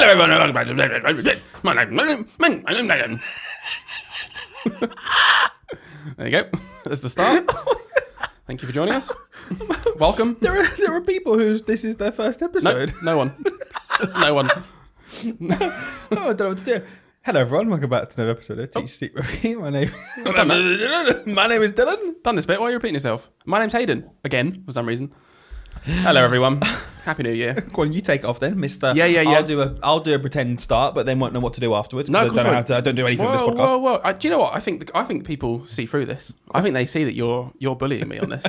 everyone. There you go. That's the start. Thank you for joining us. Welcome. There are people whose this is their first episode. No one. No one. Oh, I don't know what to do. Hello everyone, welcome back to another episode of Teach Sleep with me. My name is Dylan. Done this bit. Why are you repeating yourself? My name's Hayden. Again, for some reason. Hello everyone. Happy New Year. Go on, you take it off then, Mister. Yeah. I'll do a pretend start, but then won't know what to do afterwards. No, I don't do anything on this podcast. Whoa. Do you know what? I think people see through this. I think they see that you're bullying me on this.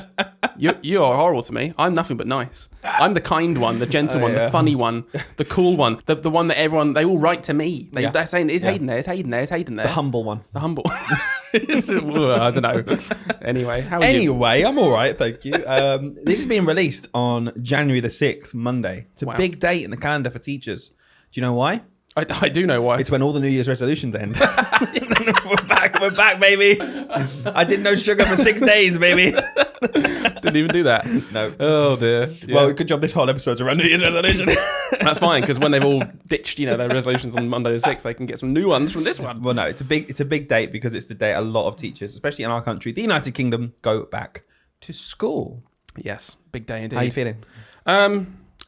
You are horrible to me. I'm nothing but nice. I'm the kind one, the gentle one, the funny one, the cool one, the one that they all write to me. They're saying, "Is Hayden there? Is Hayden there? Is Hayden there?" The humble one. The humble. I don't know. Anyway, how are you? Anyway, I'm all right, thank you. This is being released on January the 6th, Monday. It's a big date in the calendar for teachers. Do you know why? I do know why. It's when all the New Year's resolutions end. We're back, baby. I didn't know sugar for 6 days, baby. Didn't even do that. No. Oh dear. Yeah. Well, good job this whole episode's around New Year's resolution. That's fine, because when they've all ditched, their resolutions on Monday the 6th, they can get some new ones from this one. Well, no, it's a big date because it's the day a lot of teachers, especially in our country, the United Kingdom, go back to school. Yes, big day indeed. How are you feeling?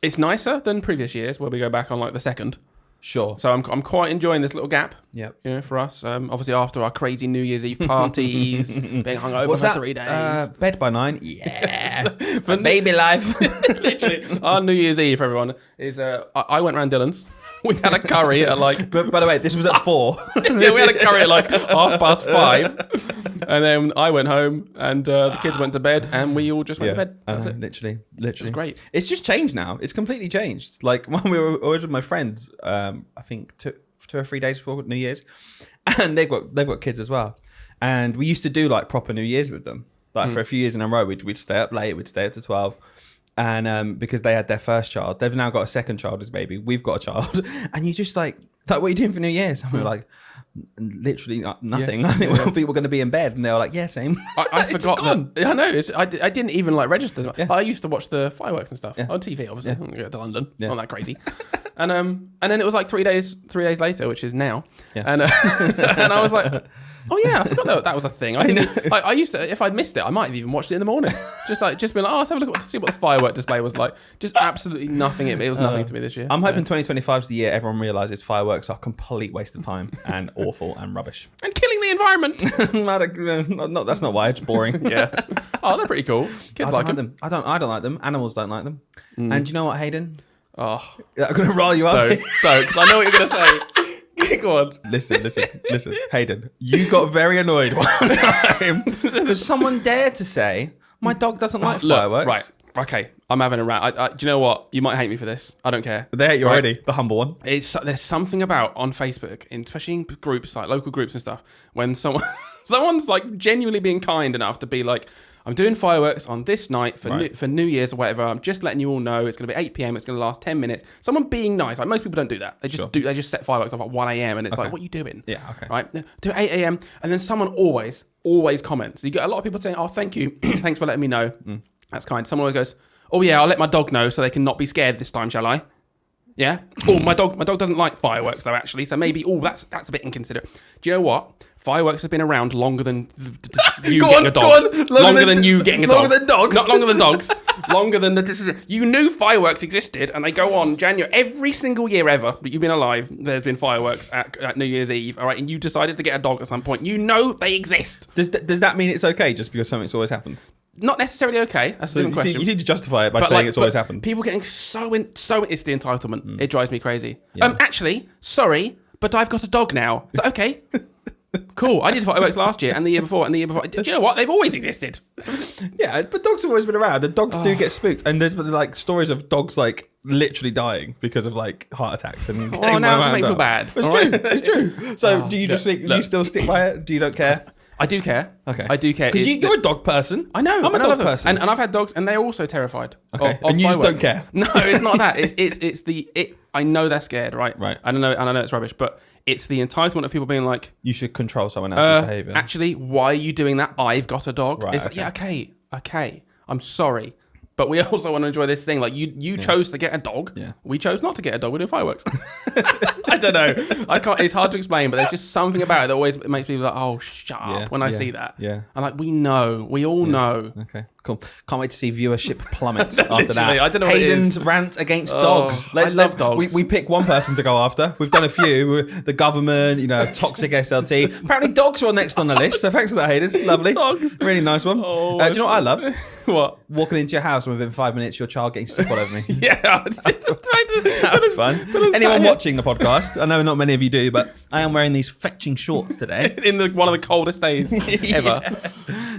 It's nicer than previous years where we go back on like the 2nd. Sure. So I'm quite enjoying this little gap. Yep. For us. Obviously after our crazy New Year's Eve parties, being hungover for 3 days. Bed by 9. Yeah. For baby life. Literally, our New Year's Eve for everyone is. I went round Dylan's. We had a curry at like. But by the way, this was at 4. Yeah, we had a curry at like 5:30, and then I went home, and the kids went to bed, and we all just went to bed. That's it. Literally. It's great. It's just changed now. It's completely changed. Like when I was with my friends, I think 2 or 3 days before New Year's, and they've got kids as well, and we used to do like proper New Year's with them. Like for a few years in a row, we'd stay up late. We'd stay up to 12. And because they had their first child, they've now got a second child as baby. We've got a child, and you just like, what are you doing for New Year's? And we were like, literally nothing. I think people were going to be in bed, and they were like, yeah, same. I forgot that. I know. I didn't even like register. Yeah. I used to watch the fireworks and stuff on TV. Obviously, I go to London. Not that crazy. And then it was like 3 days later, which is now. Yeah. And and I was like, oh yeah, I forgot that was a thing. I used to, if I'd missed it, I might have even watched it in the morning. Just been like, let's have a look to see what the firework display was like. Just absolutely nothing. It was nothing to me this year. I'm hoping 2025 is the year everyone realises fireworks are a complete waste of time and awful and rubbish. And killing the environment. No, that's not why. It's boring. Yeah. Oh, they're pretty cool. Kids like them. I don't like them. Animals don't like them. And do you know what, Hayden? Oh. I'm going to roll you up. Don't, because I know what you're going to say. Go on. Listen. Hayden, you got very annoyed one time because someone dared to say, my dog doesn't like fireworks. Right. Okay. I'm having a rant. Do you know what? You might hate me for this. I don't care. They hate you already. The humble one. There's something about on Facebook, especially in groups, like local groups and stuff, when someone's like genuinely being kind enough to be like, I'm doing fireworks on this night for New Year's or whatever. I'm just letting you all know it's going to be 8 p.m. It's going to last 10 minutes. Someone being nice. Like most people don't do that. They just They just set fireworks off at 1 a.m. and it's like, what are you doing? Yeah. Okay. Right. Do 8 a.m. and then someone always comments. You get a lot of people saying, "Oh, thank you, thanks for letting me know. That's kind." Someone always goes, "Oh yeah, I'll let my dog know so they can not be scared this time, shall I?" Yeah. Oh, my dog doesn't like fireworks though, actually. So maybe that's a bit inconsiderate. Do you know what? Fireworks have been around longer than you getting a dog. Longer than you getting a dog. Longer than dogs. Not longer than dogs. Longer than the decision. You knew fireworks existed, and they go on January every single year ever that you've been alive. There's been fireworks at New Year's Eve. All right, and you decided to get a dog at some point. You know they exist. Does that mean it's okay just because something's always happened? Not necessarily okay. That's a different question. You need to justify it by saying it's always happened. People getting it's the entitlement. It drives me crazy. Yeah. Actually, sorry, but I've got a dog now. So okay. Cool. I did fireworks last year and the year before and the year before. Do you know what? They've always existed. Yeah, but dogs have always been around, and dogs do get spooked. And there's been like stories of dogs like literally dying because of like heart attacks and. Oh, now it makes me feel bad. It's true. It's true. So do you just think you still stick by it? Do you don't care? I do care. Okay. I do care. Because you're a dog person. I know. I'm a dog person. And I've had dogs and they're also terrified. Okay. Of and you fireworks. just don't care. No, it's not that. It's I know they're scared, right? Right. I know it's rubbish, but it's the entitlement of people being like, you should control someone else's behaviour. Actually, why are you doing that? I've got a dog. Right, It's like, yeah, okay. I'm sorry. But we also want to enjoy this thing. Like you chose to get a dog. Yeah. We chose not to get a dog. We're doing fireworks. I don't know. I can't. It's hard to explain, but there's just something about it that always makes me like, oh, shut up when I see that. Yeah. I'm like, we know. We all know. Okay. Cool. Can't wait to see viewership plummet after that. I don't know what Hayden's it is. rant against dogs. I love dogs. We pick one person to go after. We've done a few. The government, toxic SLT. Apparently dogs are next on the list. So thanks for that, Hayden. Lovely. Dogs. Really nice one. Oh, do you know what I loved? What? Walking into your house and within 5 minutes your child getting sick all over me. Yeah. That was fun. Anyone watching the podcast, I know not many of you do, but I am wearing these fetching shorts today. In one of the coldest days ever.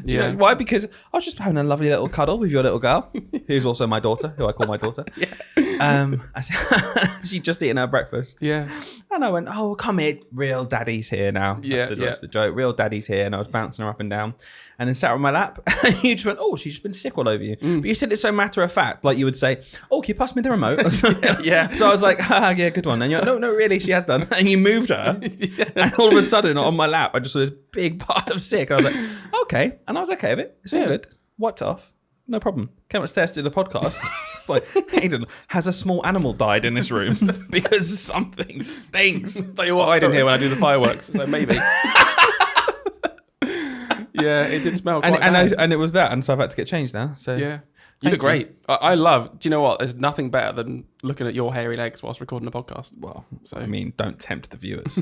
Do you know why? Because I was just having a lovely little cuddle with your little girl, who's also my daughter, who I call my daughter. She'd just eaten her breakfast. Yeah. And I went, oh, come here. Real daddy's here now. Yeah, That's the joke. Real daddy's here. And I was bouncing her up and down. And then sat her on my lap. And you just went, oh, she's just been sick all over you. But you said it so matter of fact. Like you would say, oh, can you pass me the remote? Yeah. So I was like, yeah, good one. And you're like, no, really, she has done. And you moved her. And all of a sudden, on my lap, I just saw this big pile of sick. And I was like, okay. And I was okay with it. It's all good. Wiped it off. No problem. Came upstairs to the podcast. It's like, Hayden, has a small animal died in this room? Because something stinks. They all hide in here when I do the fireworks, so maybe. Yeah, it did smell quite bad. And it was that, and so I've had to get changed now. So yeah. You look great. I love, do you know what? There's nothing better than looking at your hairy legs whilst recording a podcast. Well, so I mean, don't tempt the viewers.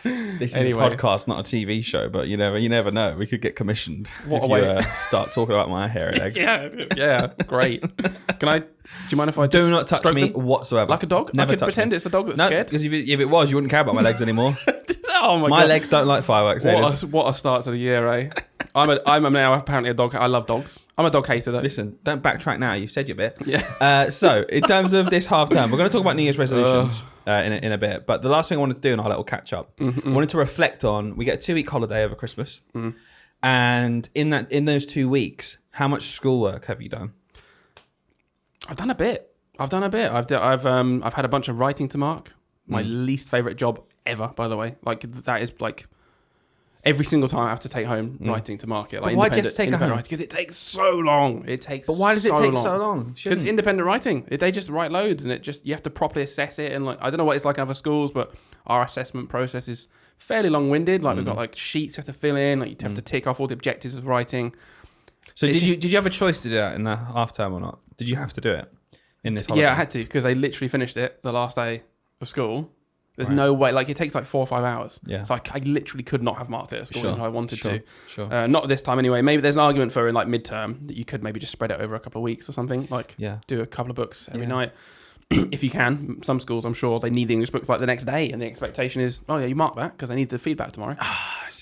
This is a podcast, not a TV show, but you never know. We could get commissioned if you start talking about my hairy legs. Yeah, great. Do you mind if I do not touch me whatsoever? Like a dog? Never I could touch pretend me. it's a dog that's no, scared. Because if it was, you wouldn't care about my legs anymore. Oh my God. My legs don't like fireworks. What a start to the year, eh? I'm now apparently a dog. I love dogs. I'm a dog hater though. Listen, don't backtrack now. You've said your bit. Yeah. So in terms of this half term, we're going to talk about New Year's resolutions in a bit. But the last thing I wanted to do in our little catch up, I wanted to reflect on. We get a 2-week holiday over Christmas, and in those 2 weeks, how much schoolwork have you done? I've done a bit. I've had a bunch of writing to mark. My least favorite job ever, by the way. Like that is like. Every single time I have to take home writing to market. Like why do you have to take it home? Because it takes so long. But why does it take so long? Because independent writing. They just write loads and you have to properly assess it. And like, I don't know what it's like in other schools, but our assessment process is fairly long-winded. Like we've got like sheets you have to fill in. Like you have to tick off all the objectives of writing. So did you have a choice to do that in the half term or not? Did you have to do it in this holiday? Yeah, I had to because they literally finished it the last day of school. There's no way, like it takes like 4 or 5 hours. Yeah. So I literally could not have marked it at school if I wanted to. Sure. Not this time anyway. Maybe there's an argument for in like midterm that you could maybe just spread it over a couple of weeks or something. Like do a couple of books every night. If you can. Some schools, I'm sure, they need the English books like the next day. And the expectation is, oh yeah, you mark that because I need the feedback tomorrow.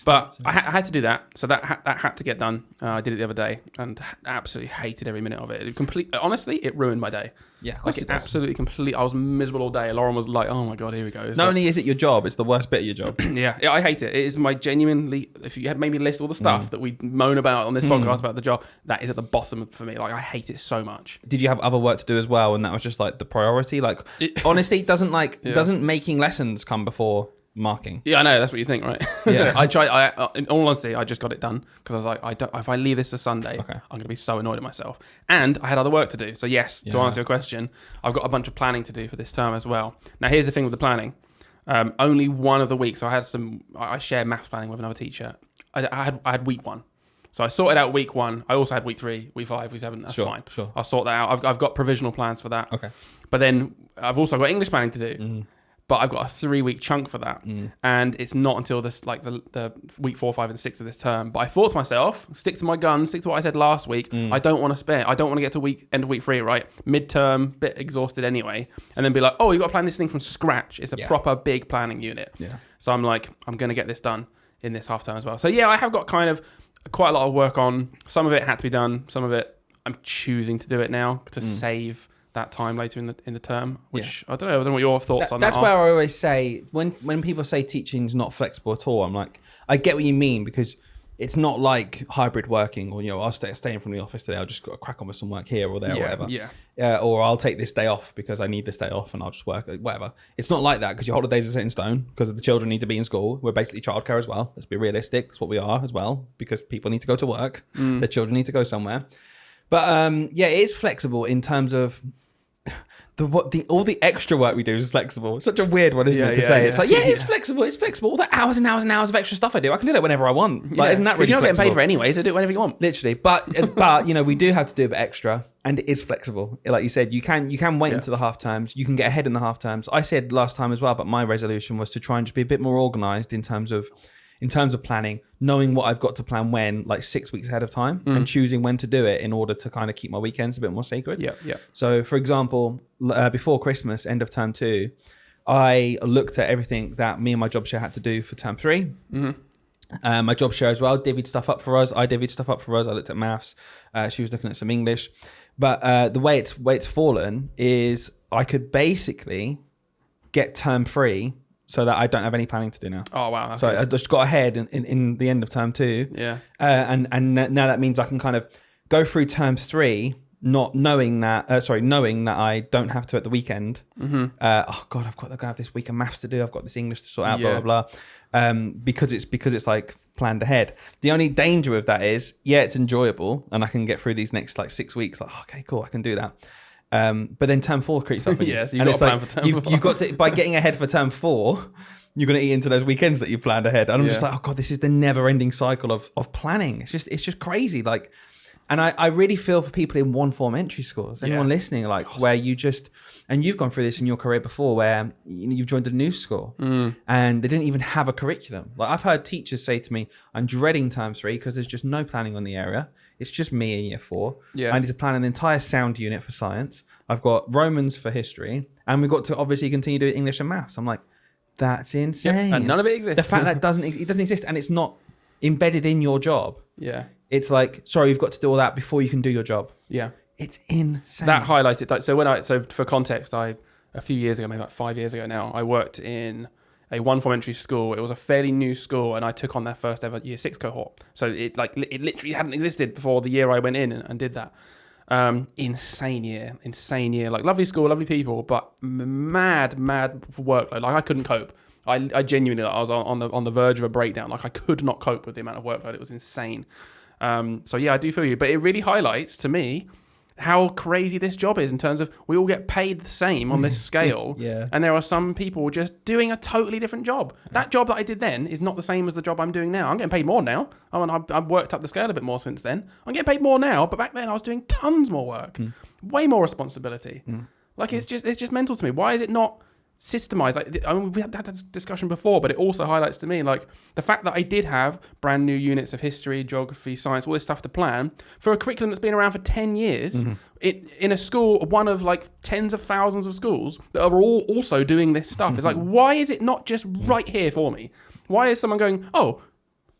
But I had to do that. So that had to get done. I did it the other day and absolutely hated every minute of it. Honestly, it ruined my day. Yeah, like it absolutely complete. I was miserable all day. Lauren was like, "Oh my god, here we go." Not only is it your job, it's the worst bit of your job. yeah, I hate it. It is my genuinely. If you had made me list all the stuff that we moan about on this podcast about the job, that is at the bottom for me. Like I hate it so much. Did you have other work to do as well, and that was just like the priority? Like honestly, doesn't making lessons come before marking? Yeah, I know. That's what you think, right? Yeah. I tried. In all honesty, I just got it done because I was like, if I leave this to Sunday, I'm going to be so annoyed at myself. And I had other work to do. So yes, to answer your question, I've got a bunch of planning to do for this term as well. Now, here's the thing with the planning. Only one of the weeks. So I share maths planning with another teacher. I had week 1. So I sorted out week 1. I also had week 3, week 5, week 7. That's fine. Sure. I'll sort that out. I've got provisional plans for that. Okay. But then I've also got English planning to do. But I've got a 3-week chunk for that. And it's not until this, like the week 4, 5, and 6 of this term. But I thought to myself, stick to my guns, stick to what I said last week. I don't want to spare. I don't want to get to end of week 3, right? Midterm, bit exhausted anyway. And then be like, oh, you've got to plan this thing from scratch. It's a proper big planning unit. Yeah. So I'm like, I'm going to get this done in this half term as well. So yeah, I have got kind of quite a lot of work on. Some of it had to be done. Some of it, I'm choosing to do it now to save that time later in the term, which I don't know what your thoughts on that are. That's where I always say when people say teaching's not flexible at all, I'm like, I get what you mean, because it's not like hybrid working or I'll stay from the office today, I'll just got to crack on with some work here or there or whatever. Or I'll take this day off because I need this day off and I'll just work whatever. It's not like that, because your holidays are set in stone because the children need to be in school. We're basically childcare as well. Let's be realistic. That's what we are as well, because people need to go to work. The children need to go somewhere. But yeah, it is flexible in terms of all the extra work we do is flexible. It's such a weird one, isn't it, to say? It's like, it's flexible. It's flexible. All the hours and hours and hours of extra stuff I do, I can do that whenever I want. Like, isn't that really? You're not flexible? getting paid for it anyway, so do it whenever you want. Literally, but we do have to do a bit extra, and it is flexible. Like you said, you can wait until the half terms. You can get ahead in the half terms. I said last time as well, but my resolution was to try and just be a bit more organised in terms of planning, knowing what I've got to plan when, like 6 weeks ahead of time, and choosing when to do it in order to kind of keep my weekends a bit more sacred. Yeah. So, for example, before Christmas, end of term 2, I looked at everything that me and my job share had to do for term 3. My job share as well divvied stuff up for us. I divvied stuff up for us. I looked at maths. She was looking at some English. But the way it's fallen is I could basically get term 3 so that I don't have any planning to do now. Oh, wow. So I just got ahead in the end of term 2. Yeah. And now that means I can kind of go through term 3, knowing that I don't have to at the weekend. Oh God, I'm gonna have this week of maths to do. I've got this English to sort out, blah, blah, blah. Because it's like planned ahead. The only danger with that is, it's enjoyable and I can get through these next like 6 weeks. Like, okay, cool, I can do that. But then term 4 creeps up. So you've got to plan for term 4. You've got to, by getting ahead for term 4, you're going to eat into those weekends that you planned ahead. And I'm just like, oh God, this is the never ending cycle of planning. It's just crazy. Like, and I really feel for people in one form entry schools, anyone listening, like where you just, and you've gone through this in your career before where you've joined a new school and they didn't even have a curriculum. Like I've heard teachers say to me, I'm dreading term 3 because there's just no planning on the area. It's just me in year 4. Yeah. I need to plan an entire sound unit for science. I've got Romans for history, and we've got to obviously continue doing English and maths. I'm like, that's insane. And none of it exists. The fact that it doesn't exist, and it's not embedded in your job. Yeah. It's like, sorry, you've got to do all that before you can do your job. Yeah. It's insane. That highlights it. So for context, a few years ago, maybe like 5 years ago now, I worked in a one form entry school. It was a fairly new school, and I took on their first ever year 6 cohort. So it literally hadn't existed before the year I went in and did that. Insane year. Like lovely school, lovely people, but mad for workload. Like I couldn't cope. I genuinely, I was on the verge of a breakdown. Like I could not cope with the amount of workload. It was insane. So yeah, I do feel you, but it really highlights to me how crazy this job is in terms of we all get paid the same on this scale. And there are some people just doing a totally different job. That job that I did then is not the same as the job I'm doing now. I'm getting paid more now. I've worked up the scale a bit more since then. I'm getting paid more now, but back then I was doing tons more work, way more responsibility. Like it's just mental to me. Why is it not systemized? Like, I mean, we had that discussion before, but it also highlights to me like the fact that I did have brand new units of history, geography, science, all this stuff to plan for a curriculum that's been around for 10 years in a school, one of like tens of thousands of schools that are all also doing this stuff. It's like, why is it not just right here for me? Why is someone going, oh,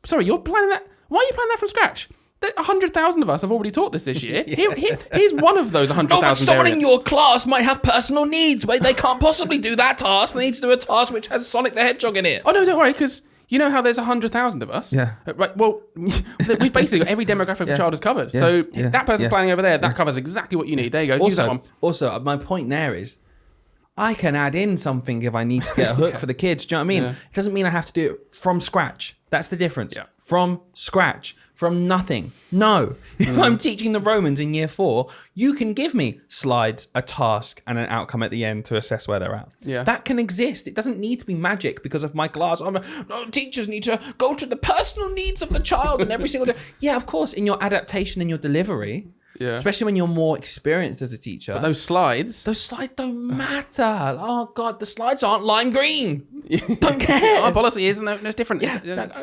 sorry, you're planning that? Why are you planning that from scratch? 100,000 of us have already taught this year. Here's one of those 100,000 but someone in your class might have personal needs where they can't possibly do that task. They need to do a task which has Sonic the Hedgehog in it. Oh, no, don't worry, because you know how there's 100,000 of us? Yeah. Right, well, we've basically got every demographic of the child is covered. So that person's planning over there, that covers exactly what you need. There you go, use that one. Also, my point there is, I can add in something if I need to get a hook for the kids. Do you know what I mean? It doesn't mean I have to do it from scratch. That's the difference. Yeah. From scratch. From nothing. No. If I'm teaching the Romans in year 4, you can give me slides, a task, and an outcome at the end to assess where they're at. Yeah. That can exist. It doesn't need to be magic because of my class. Teachers need to go to the personal needs of the child and every single day. Yeah, of course, in your adaptation and your delivery. Yeah. Especially when you're more experienced as a teacher. But those slides don't matter. Oh God, the slides aren't lime green. Don't care. Our policy is no different. Yeah,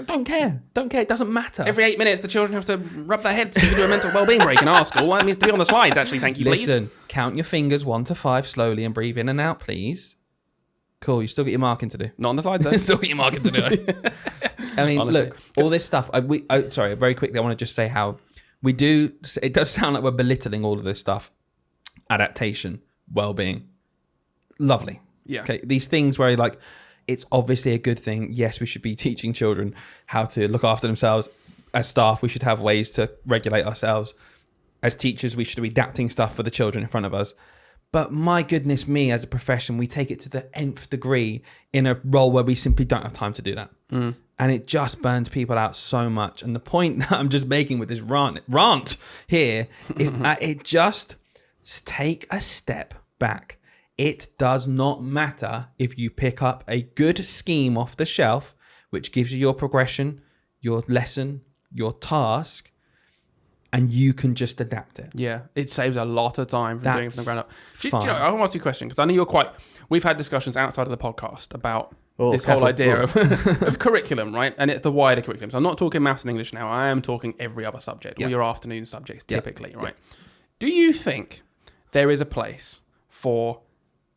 don't care. It doesn't matter. Every 8 minutes, the children have to rub their heads to do a mental well-being break in our school. Well, that means to be on the slides, actually. Thank you, please. Listen, count your fingers 1 to 5 slowly and breathe in and out, please. Cool, you still get your marking to do. Not on the slides, though. Still get your marking to do. I mean, honestly, look, all this stuff. Sorry, very quickly, I want to just say how it does sound like we're belittling all of this stuff. Adaptation, well-being, lovely. Yeah. Okay, these things where like, it's obviously a good thing. Yes, we should be teaching children how to look after themselves. As staff, we should have ways to regulate ourselves. As teachers, we should be adapting stuff for the children in front of us. But my goodness me, as a profession, we take it to the nth degree in a role where we simply don't have time to do that. And it just burns people out so much. And the point that I'm just making with this rant here is that it just take a step back. It does not matter if you pick up a good scheme off the shelf, which gives you your progression, your lesson, your task, and you can just adapt it. Yeah, it saves a lot of time from doing it from the ground up. Do you know, I want to ask you a question, because I know we've had discussions outside of the podcast about this whole idea of curriculum, right? And it's the wider curriculum. So I'm not talking maths and English now. I am talking every other subject, all your afternoon subjects typically, right? Do you think there is a place for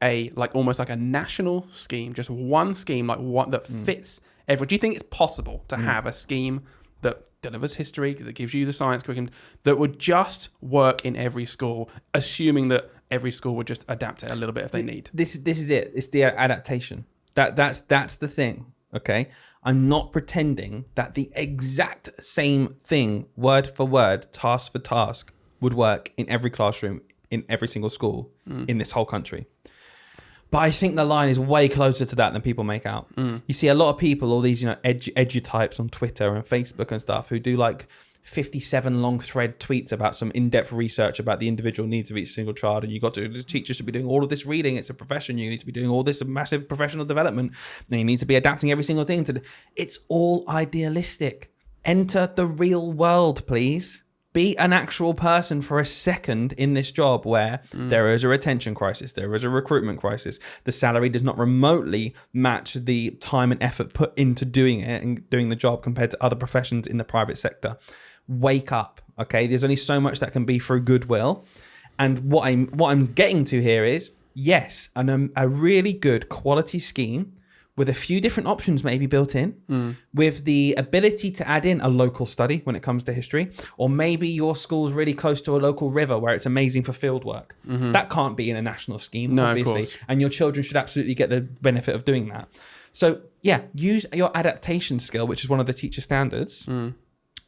almost like a national scheme, just one scheme, like one that fits everyone? Do you think it's possible to have a scheme that delivers history, that gives you the science curriculum, that would just work in every school, assuming that every school would just adapt it a little bit if they need? This is it. It's the adaptation. That's the thing. Okay, I'm not pretending that the exact same thing, word for word, task for task, would work in every classroom, in every single school in this whole country. But I think the line is way closer to that than people make out. You see a lot of people, all these, edu types on Twitter and Facebook and stuff, who do like 57 long thread tweets about some in-depth research about the individual needs of each single child. And the teachers should be doing all of this reading. It's a profession. You need to be doing all this massive professional development. And you need to be adapting every single thing it's all idealistic. Enter the real world, please. Be an actual person for a second in this job where there is a retention crisis, there is a recruitment crisis. The salary does not remotely match the time and effort put into doing it and doing the job compared to other professions in the private sector. Wake up, okay? There's only so much that can be through goodwill. And what I'm getting to here is, yes, a really good quality scheme with a few different options maybe built in, with the ability to add in a local study when it comes to history, or maybe your school's really close to a local river where it's amazing for field work. That can't be in a national scheme, obviously, and your children should absolutely get the benefit of doing that. So yeah, use your adaptation skill, which is one of the teacher standards,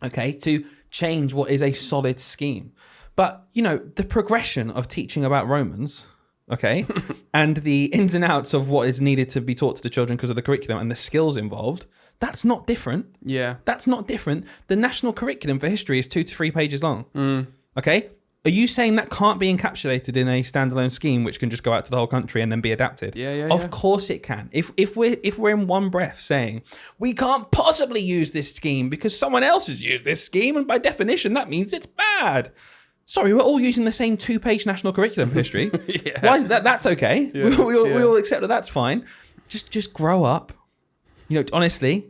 okay, to change what is a solid scheme. But, the progression of teaching about Romans, okay, and the ins and outs of what is needed to be taught to the children because of the curriculum and the skills involved, that's not different. Yeah. That's not different. The national curriculum for history is 2 to 3 pages long. Okay? Are you saying that can't be encapsulated in a standalone scheme which can just go out to the whole country and then be adapted? Yeah. Of course it can. If we're in one breath saying we can't possibly use this scheme because someone else has used this scheme and by definition that means it's bad. Sorry, we're all using the same 2-page national curriculum for history. Why is that? That's okay. We all accept that that's fine. Just grow up. Honestly,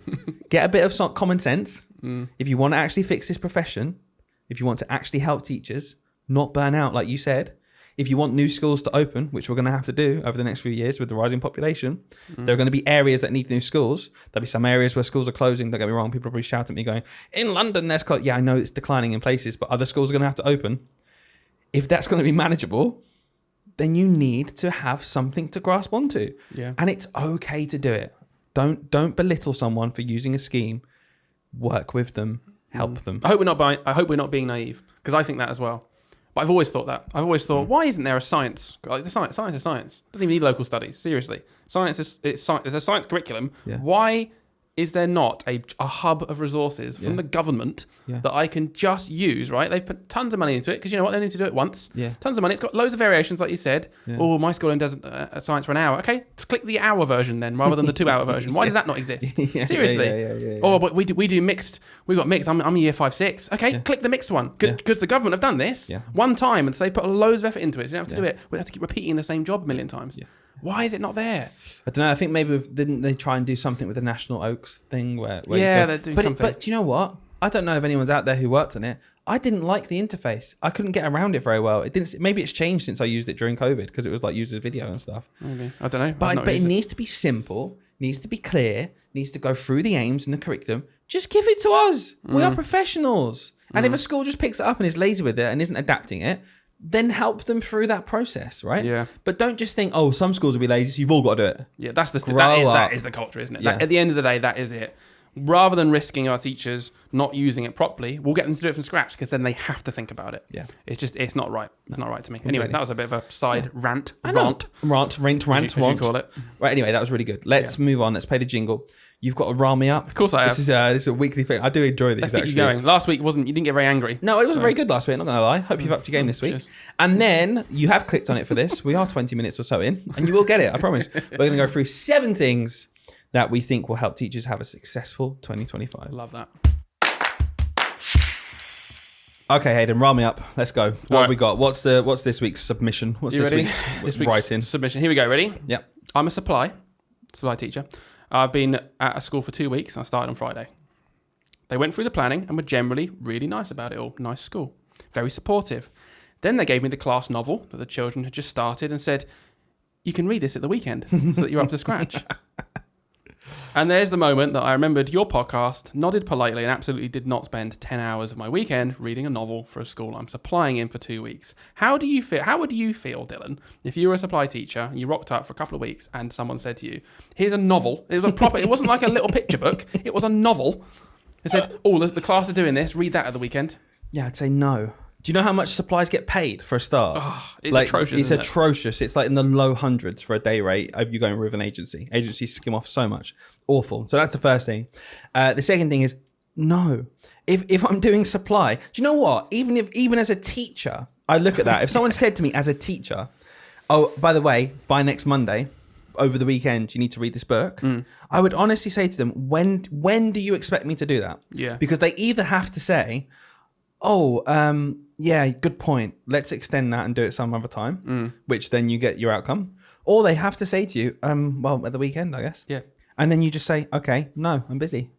get a bit of common sense. If you want to actually fix this profession, if you want to actually help teachers not burn out, like you said, if you want new schools to open, which we're going to have to do over the next few years with the rising population, there are going to be areas that need new schools. There'll be some areas where schools are closing. Don't get me wrong. People will probably shout at me going, in London, there's yeah, I know it's declining in places, but other schools are going to have to open. If that's going to be manageable, then you need to have something to grasp onto. Yeah. And it's okay to do it. Don't belittle someone for using a scheme. Work with them. Help them. I hope we're not being naive, because I think that as well. But I've always thought that. I've always thought, why isn't there a science? Like science is science. Doesn't even need local studies. Seriously, there's a science curriculum. Yeah. Why is there not a hub of resources from the government that I can just use, right? They've put tons of money into it because you know what? They need to do it once. Yeah. Tons of money. It's got loads of variations, like you said. Yeah. Oh, my school only does science for an hour. Okay, click the hour version then rather than the 2-hour version. Why does that not exist? Seriously. Yeah. Oh, but we do mixed. We've got mixed. I'm a year 5, 6. Okay, click the mixed one because the government have done this one time and so they put loads of effort into it. So you don't have to do it. We have to keep repeating the same job a million times. Yeah. Why is it not there? I don't know. I think maybe didn't they try and do something with the National Oaks thing where they're doing something. But do you know what? I don't know if anyone's out there who worked on it. I didn't like the interface. I couldn't get around it very well. It didn't. Maybe it's changed since I used it during COVID because it was like used as video and stuff. Maybe. I don't know. But it needs to be simple. Needs to be clear. Needs to go through the aims and the curriculum. Just give it to us. We are professionals. And if a school just picks it up and is lazy with it and isn't adapting it, then help them through that process, right? Yeah. But don't just think, some schools will be lazy, so you've all got to do it. Yeah, that is the culture, isn't it? Yeah. At the end of the day, that is it. rather than risking our teachers not using it properly, we'll get them to do it from scratch because then they have to think about it. Yeah. It's not right. It's not right to me. Anyway, that was a bit of a side rant. Rant, as you call it. Right, anyway, that was really good. Let's move on. Let's play the jingle. You've got to rile me up. Of course I have. This is a weekly thing. I do enjoy these. Let's get you going. Last week you didn't get very angry. No, it wasn't very good last week. I'm not going to lie. Hope you've upped your game this week. Cheers. And then you have clicked on it for this. We are 20 minutes or so in, and you will get it. I promise. We're going to go through 7 things that we think will help teachers have a successful 2025. Love that. Okay, Hayden, rile me up. Let's go. What All have we got? What's this week's submission? What's you this ready? week's This week's writing? submission. Here we go. Ready? Yep. I'm a supply teacher. I've been at a school for 2 weeks. I started on Friday. They went through the planning and were generally really nice about it all. Nice school. Very supportive. Then they gave me the class novel that the children had just started and said, you can read this at the weekend so that you're up to scratch. And there's the moment that I remembered your podcast, nodded politely, and absolutely did not spend 10 hours of my weekend reading a novel for a school I'm supplying in for 2 weeks. How would you feel, Dylan, if you were a supply teacher and you rocked up for a couple of weeks and someone said to you, here's a novel. It was a proper, it wasn't like a little picture book. It was a novel. It said, the class are doing this. Read that at the weekend. Yeah, I'd say no. Do you know how much supplies get paid for a start? Oh, it's atrocious. It's atrocious. It's like in the low hundreds for a day rate of you going with an agency. Agencies skim off so much. Awful. So that's the first thing. The second thing is no. If I'm doing supply, do you know what? Even as a teacher, I look at that. If someone said to me as a teacher, oh, by the way, by next Monday, over the weekend, you need to read this book. I would honestly say to them, when do you expect me to do that? Yeah. Because they either have to say, yeah, good point. Let's extend that and do it some other time, which then you get your outcome. Or they have to say to you, well, at the weekend, I guess. Yeah. And then you just say, okay, no, I'm busy.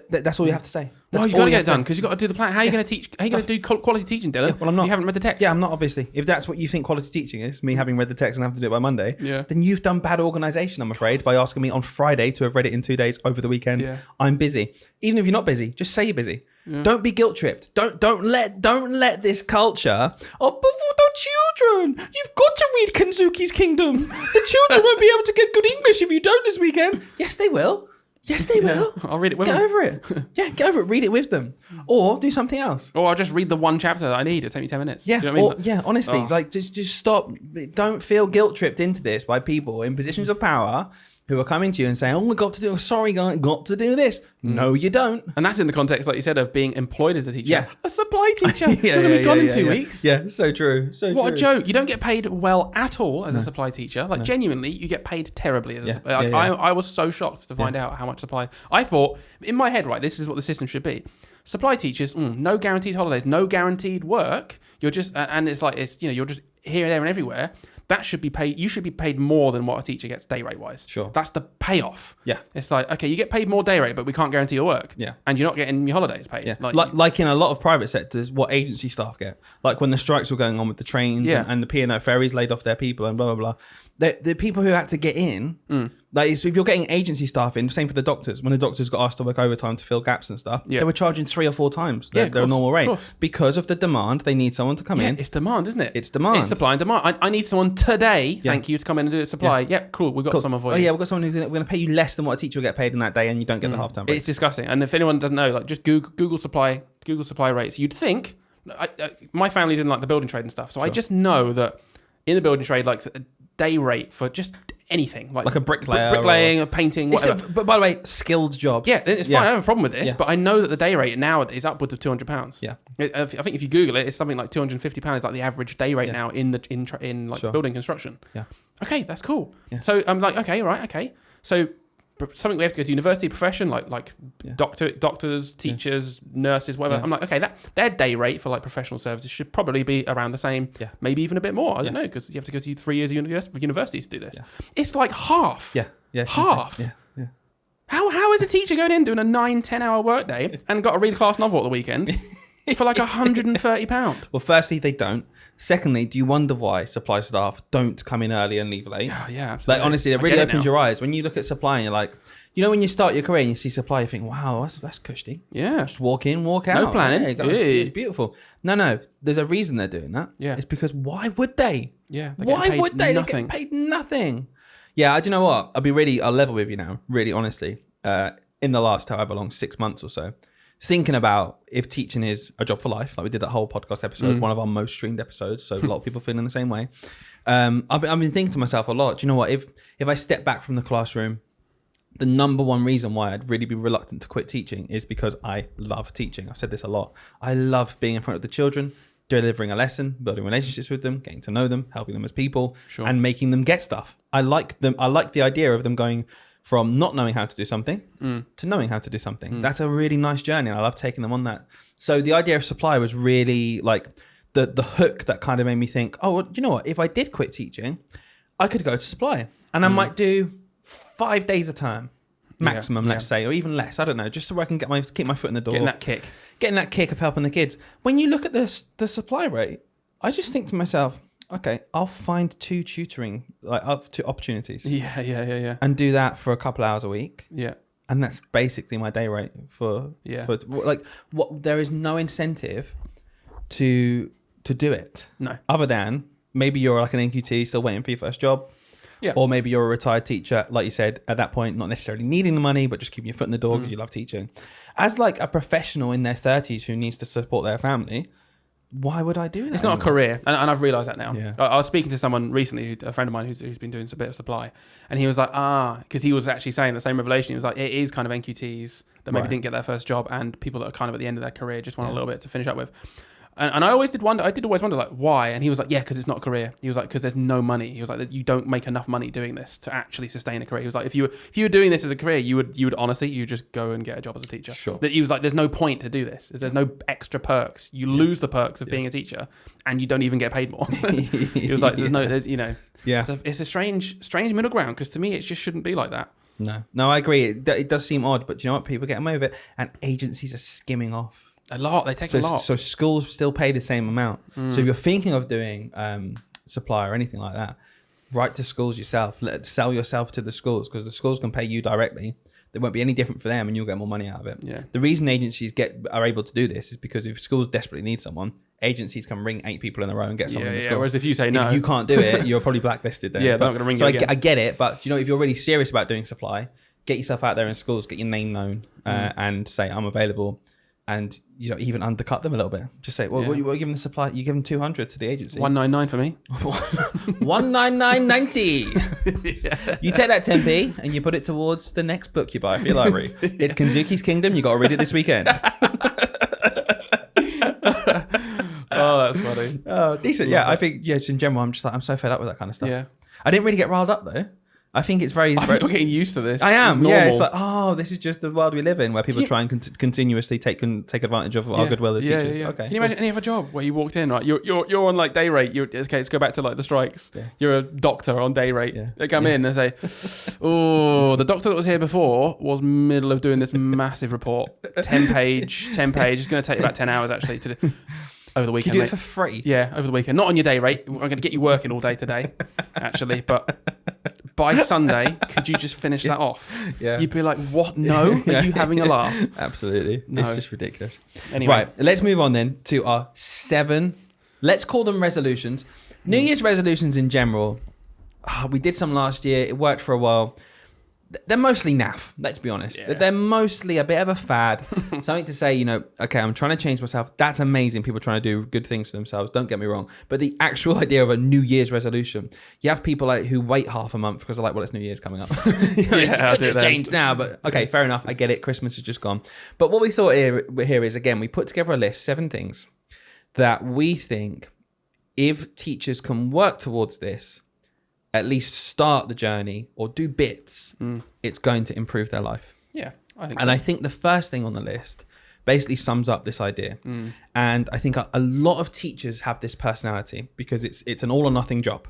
That's all you have to say. Well, you got to get it done because you got to do the plan. How are you going to teach? How are you going to do quality teaching, Dylan? Yeah, well, I'm not. You haven't read the text. Yeah, I'm not, obviously. If that's what you think quality teaching is, me having read the text and having to do it by Monday, then you've done bad organisation, I'm afraid, by asking me on Friday to have read it in 2 days over the weekend. Yeah. I'm busy. Even if you're not busy, just say you're busy. Yeah. Don't be guilt tripped. Don't let this culture of but for the children, you've got to read Kenzuki's Kingdom. The children won't be able to get good English if you don't this weekend. Yes, they will. Yes, they will. I'll read it with them. Get over it. Yeah, get over it. Read it with them. Or do something else. Or I'll just read the one chapter that I need. It'll take me 10 minutes. Yeah, Do you know what I mean? Honestly, just stop. Don't feel guilt tripped into this by people in positions of power who are coming to you and saying, oh, I got to do, sorry, guy, got to do this. No, you don't. And that's in the context, like you said, of being employed as a teacher. Yeah. A supply teacher. You're going to be gone in 2 weeks. Yeah, so true. What a joke. You don't get paid well at all as a supply teacher. Like, genuinely, you get paid terribly. As I was so shocked to find out how much supply. I thought, in my head, right, this is what the system should be. Supply teachers, no guaranteed holidays, no guaranteed work. You're just, and it's like, you're just here, there, and everywhere. That should be paid. You should be paid more than what a teacher gets day rate wise. Sure. That's the payoff. Yeah. It's like, okay, you get paid more day rate, but we can't guarantee your work. Yeah. And you're not getting your holidays paid. Yeah. Like in a lot of private sectors, what agency staff get. Like when the strikes were going on with the trains and the P&O ferries laid off their people and blah, blah, blah. The people who had to get in, like, so if you're getting agency staff in, same for the doctors. When the doctors got asked to work overtime to fill gaps and stuff, they were charging 3 or 4 times their normal rate. Because of the demand, they need someone to come in. It's demand, isn't it? It's demand. It's supply and demand. I need someone today, thank you, to come in and do a supply. Yeah, cool, we've got someone for you. Oh yeah, we've got someone who's going to pay you less than what a teacher will get paid in that day, and you don't get the half-time rate. It's disgusting. And if anyone doesn't know, like, just Google supply rates. You'd think, my family's in like the building trade and stuff, so I just know that in the building trade, like, the day rate for just anything, like a bricklaying, a painting, whatever. But by the way, skilled jobs. Yeah, it's fine. I don't have a problem with this, but I know that the day rate now is upwards of £200. Yeah, I think if you Google it, it's something like £250 is like the average day rate now in building construction. Yeah. Okay, that's cool. Yeah. So I'm like, okay. So something we have to go to university profession, like doctors, teachers, nurses, whatever. Yeah. I'm like, okay, that their day rate for like professional services should probably be around the same, maybe even a bit more. I don't know, because you have to go to 3 years of university to do this. Yeah. It's like half. Yeah. Half. Yeah. How is a teacher going in doing a 9-10 hour workday and got to read a class novel at the weekend for like £130? Well, firstly, they don't. Secondly, do you wonder why supply staff don't come in early and leave late? Oh, yeah, absolutely. Like, honestly, it really opens your eyes. When you look at supply and you're like, you know, when you start your career and you see supply, you think, wow, that's cushy. Yeah. Just walk in, walk out. No planning. It's beautiful. No. There's a reason they're doing that. Yeah. It's because why would they? Yeah. Why would they? They get paid nothing. Yeah, do you know what? I'll level with you now, really honestly. in the last however long, 6 months or so, thinking about if teaching is a job for life, like we did that whole podcast episode, one of our most streamed episodes. So a lot of people feeling the same way. I've been thinking to myself a lot, do you know what? If I step back from the classroom, the number one reason why I'd really be reluctant to quit teaching is because I love teaching. I've said this a lot. I love being in front of the children, delivering a lesson, building relationships with them, getting to know them, helping them as people, and making them get stuff. I like the idea of them going from not knowing how to do something to knowing how to do something. That's a really nice journey, and I love taking them on that. So the idea of supply was really like the hook that kind of made me think, oh, well, do you know what? If I did quit teaching, I could go to supply, and I might do 5 days a term maximum, let's say, or even less. I don't know, just so I can keep my foot in the door. Getting that kick of helping the kids. When you look at the supply rate, I just think to myself, okay, I'll find 2 tutoring, like up to opportunities. Yeah. And do that for a couple hours a week. Yeah. And that's basically my day rate for like what. There is no incentive to do it. No. Other than maybe you're like an NQT still waiting for your first job. Yeah. Or maybe you're a retired teacher, like you said, at that point, not necessarily needing the money, but just keeping your foot in the door because you love teaching. As like a professional in their 30s who needs to support their family, why would I do that? It's not a career, and I've realised that now. Yeah. I was speaking to someone recently, a friend of mine who's been doing a bit of supply, and he was like, because he was actually saying the same revelation. He was like, it is kind of NQTs that maybe didn't get their first job, and people that are kind of at the end of their career just want a little bit to finish up with. And I always did wonder, like, why? And he was like, yeah, because it's not a career. He was like, because there's no money. He was like, you don't make enough money doing this to actually sustain a career. He was like, if you were doing this as a career, you would honestly, you just go and get a job as a teacher. Sure. He was like, there's no point to do this. There's no extra perks. You lose the perks of being a teacher, and you don't even get paid more. He was like, it's a strange middle ground, because to me, it just shouldn't be like that. No, I agree. It does seem odd, but do you know what? People get away with it, and agencies are skimming off. A lot. They take a lot. So schools still pay the same amount. So if you're thinking of doing supply or anything like that, write to schools yourself. Sell yourself to the schools, because the schools can pay you directly. It won't be any different for them, and you'll get more money out of it. Yeah. The reason agencies are able to do this is because if schools desperately need someone, agencies can ring 8 people in a row and get someone in the school. Whereas if you say no, if you can't do it, you're probably blacklisted then. Yeah, they're not going to ring you. So I get it, but if you're really serious about doing supply, get yourself out there in schools, get your name known, and say I'm available. And even undercut them a little bit. Just say, well, what are you giving the supply? You give them 200 to the agency. 199 for me. 199.90. You take that 10p and you put it towards the next book you buy for your library. It's Kenzuki's Kingdom. You got to read it this weekend. Oh, that's funny. Oh, decent. Yeah, I think just in general, I'm so fed up with that kind of stuff. Yeah. I didn't really get riled up though. I think it's very... I'm getting used to this. I am. It's yeah, it's like, this is just the world we live in, where people try and continuously take advantage of our goodwill as teachers. Yeah. Okay. Can you imagine any other job where you walked in, right? You're on like day rate. Okay, let's go back to like the strikes. Yeah. You're a doctor on day rate. Yeah. They come in and say, oh, the doctor that was here before was middle of doing this massive report. 10 page. It's going to take you about 10 hours actually to do. Over the weekend. You do it for free? Yeah, over the weekend. Not on your day rate. I'm going to get you working all day today, actually. But by Sunday, could you just finish that off? Yeah. You'd be like, what? No? Are you having a laugh? Absolutely. No. It's just ridiculous. Anyway. Right, let's move on then to our 7, let's call them resolutions. New Year's resolutions in general. We did some last year. It worked for a while. They're mostly naff, let's be honest. Yeah. They're mostly a bit of a fad. Something to say, okay, I'm trying to change myself. That's amazing. People trying to do good things to themselves. Don't get me wrong. But the actual idea of a New Year's resolution, you have people who wait half a month because they're like, well, it's New Year's coming up. You could just change now. But okay, fair enough. I get it. Christmas is just gone. But what we thought here is, again, we put together a list, 7 things that we think if teachers can work towards this, at least start the journey or do bits, it's going to improve their life. Yeah, I think so. And I think the first thing on the list basically sums up this idea. And I think a lot of teachers have this personality because it's an all or nothing job.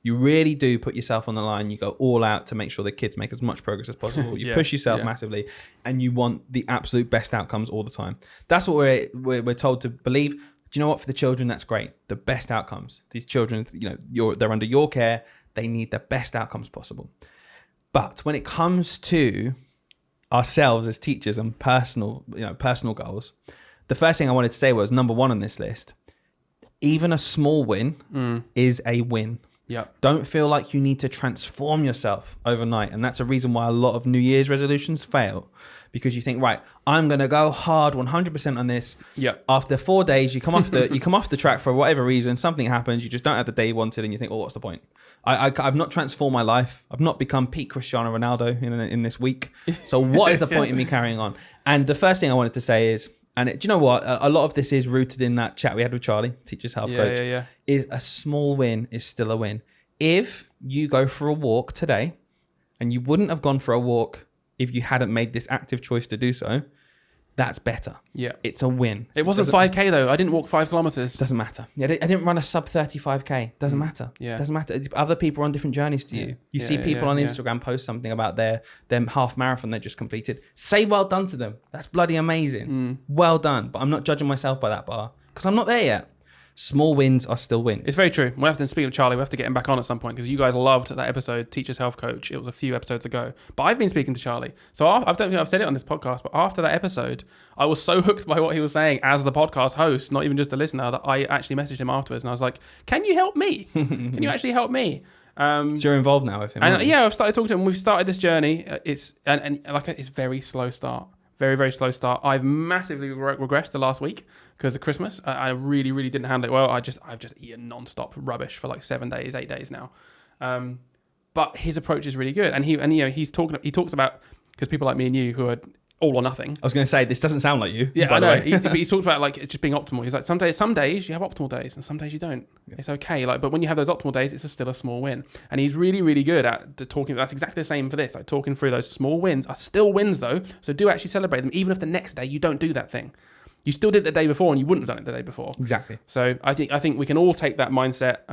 You really do put yourself on the line. You go all out to make sure the kids make as much progress as possible. You push yourself massively, and you want the absolute best outcomes all the time. That's what we're told to believe. Do you know what? For the children, that's great. The best outcomes. These children, they're under your care. They need the best outcomes possible. But when it comes to ourselves as teachers and personal goals, the first thing I wanted to say was, number 1 on this list, even a small win is a win. Yeah. Don't feel like you need to transform yourself overnight. And that's a reason why a lot of New Year's resolutions fail. Because you think, right, I'm going to go hard 100% on this. Yeah. After 4 days, you come off the track for whatever reason, something happens, you just don't have the day you wanted, and you think, oh, what's the point? I've not transformed my life. I've not become peak Cristiano Ronaldo in this week. So what is the point in me carrying on? And the first thing I wanted to say is, do you know what? A lot of this is rooted in that chat we had with Charlie, Teachers Health Coach. Is a small win is still a win. If you go for a walk today, and you wouldn't have gone for a walk if you hadn't made this active choice to do so, that's better. Yeah. It's a win. It wasn't 5K though. I didn't walk 5 kilometers. Doesn't matter. Yeah, I didn't run a sub 35K. Doesn't matter. Yeah. Doesn't matter. Other people are on different journeys to you. You see people on Instagram post something about their half marathon they just completed. Say well done to them. That's bloody amazing. Well done. But I'm not judging myself by that bar because I'm not there yet. Small wins are still wins. It's very true. We'll have to speak of Charlie. We have to get him back on at some point because you guys loved that episode, Teachers Health Coach. It was a few episodes ago. But I've been speaking to Charlie. So I don't think I've said it on this podcast, but after that episode, I was so hooked by what he was saying as the podcast host, not even just the listener, that I actually messaged him afterwards and I was like, can you help me? Can you actually help me? So you're involved now with him? And I've started talking to him. We've started this journey. It's very slow start. Very, very slow start. I've massively regressed the last week because of Christmas. I really, really didn't handle it well. I've just eaten non-stop rubbish for like 7 days, 8 days now. But his approach is really good, and he talks about, because people like me and you who are all or nothing. I was going to say, this doesn't sound like you. Yeah, I know. But he talks about like it's just being optimal. He's like, some days you have optimal days, and some days you don't. Yeah. It's okay. Like, but when you have those optimal days, it's still a small win. And he's really, really good at talking. That's exactly the same for this. Like talking through those small wins are still wins though. So do actually celebrate them, even if the next day you don't do that thing. You still did it the day before, and you wouldn't have done it the day before. Exactly. So I think we can all take that mindset.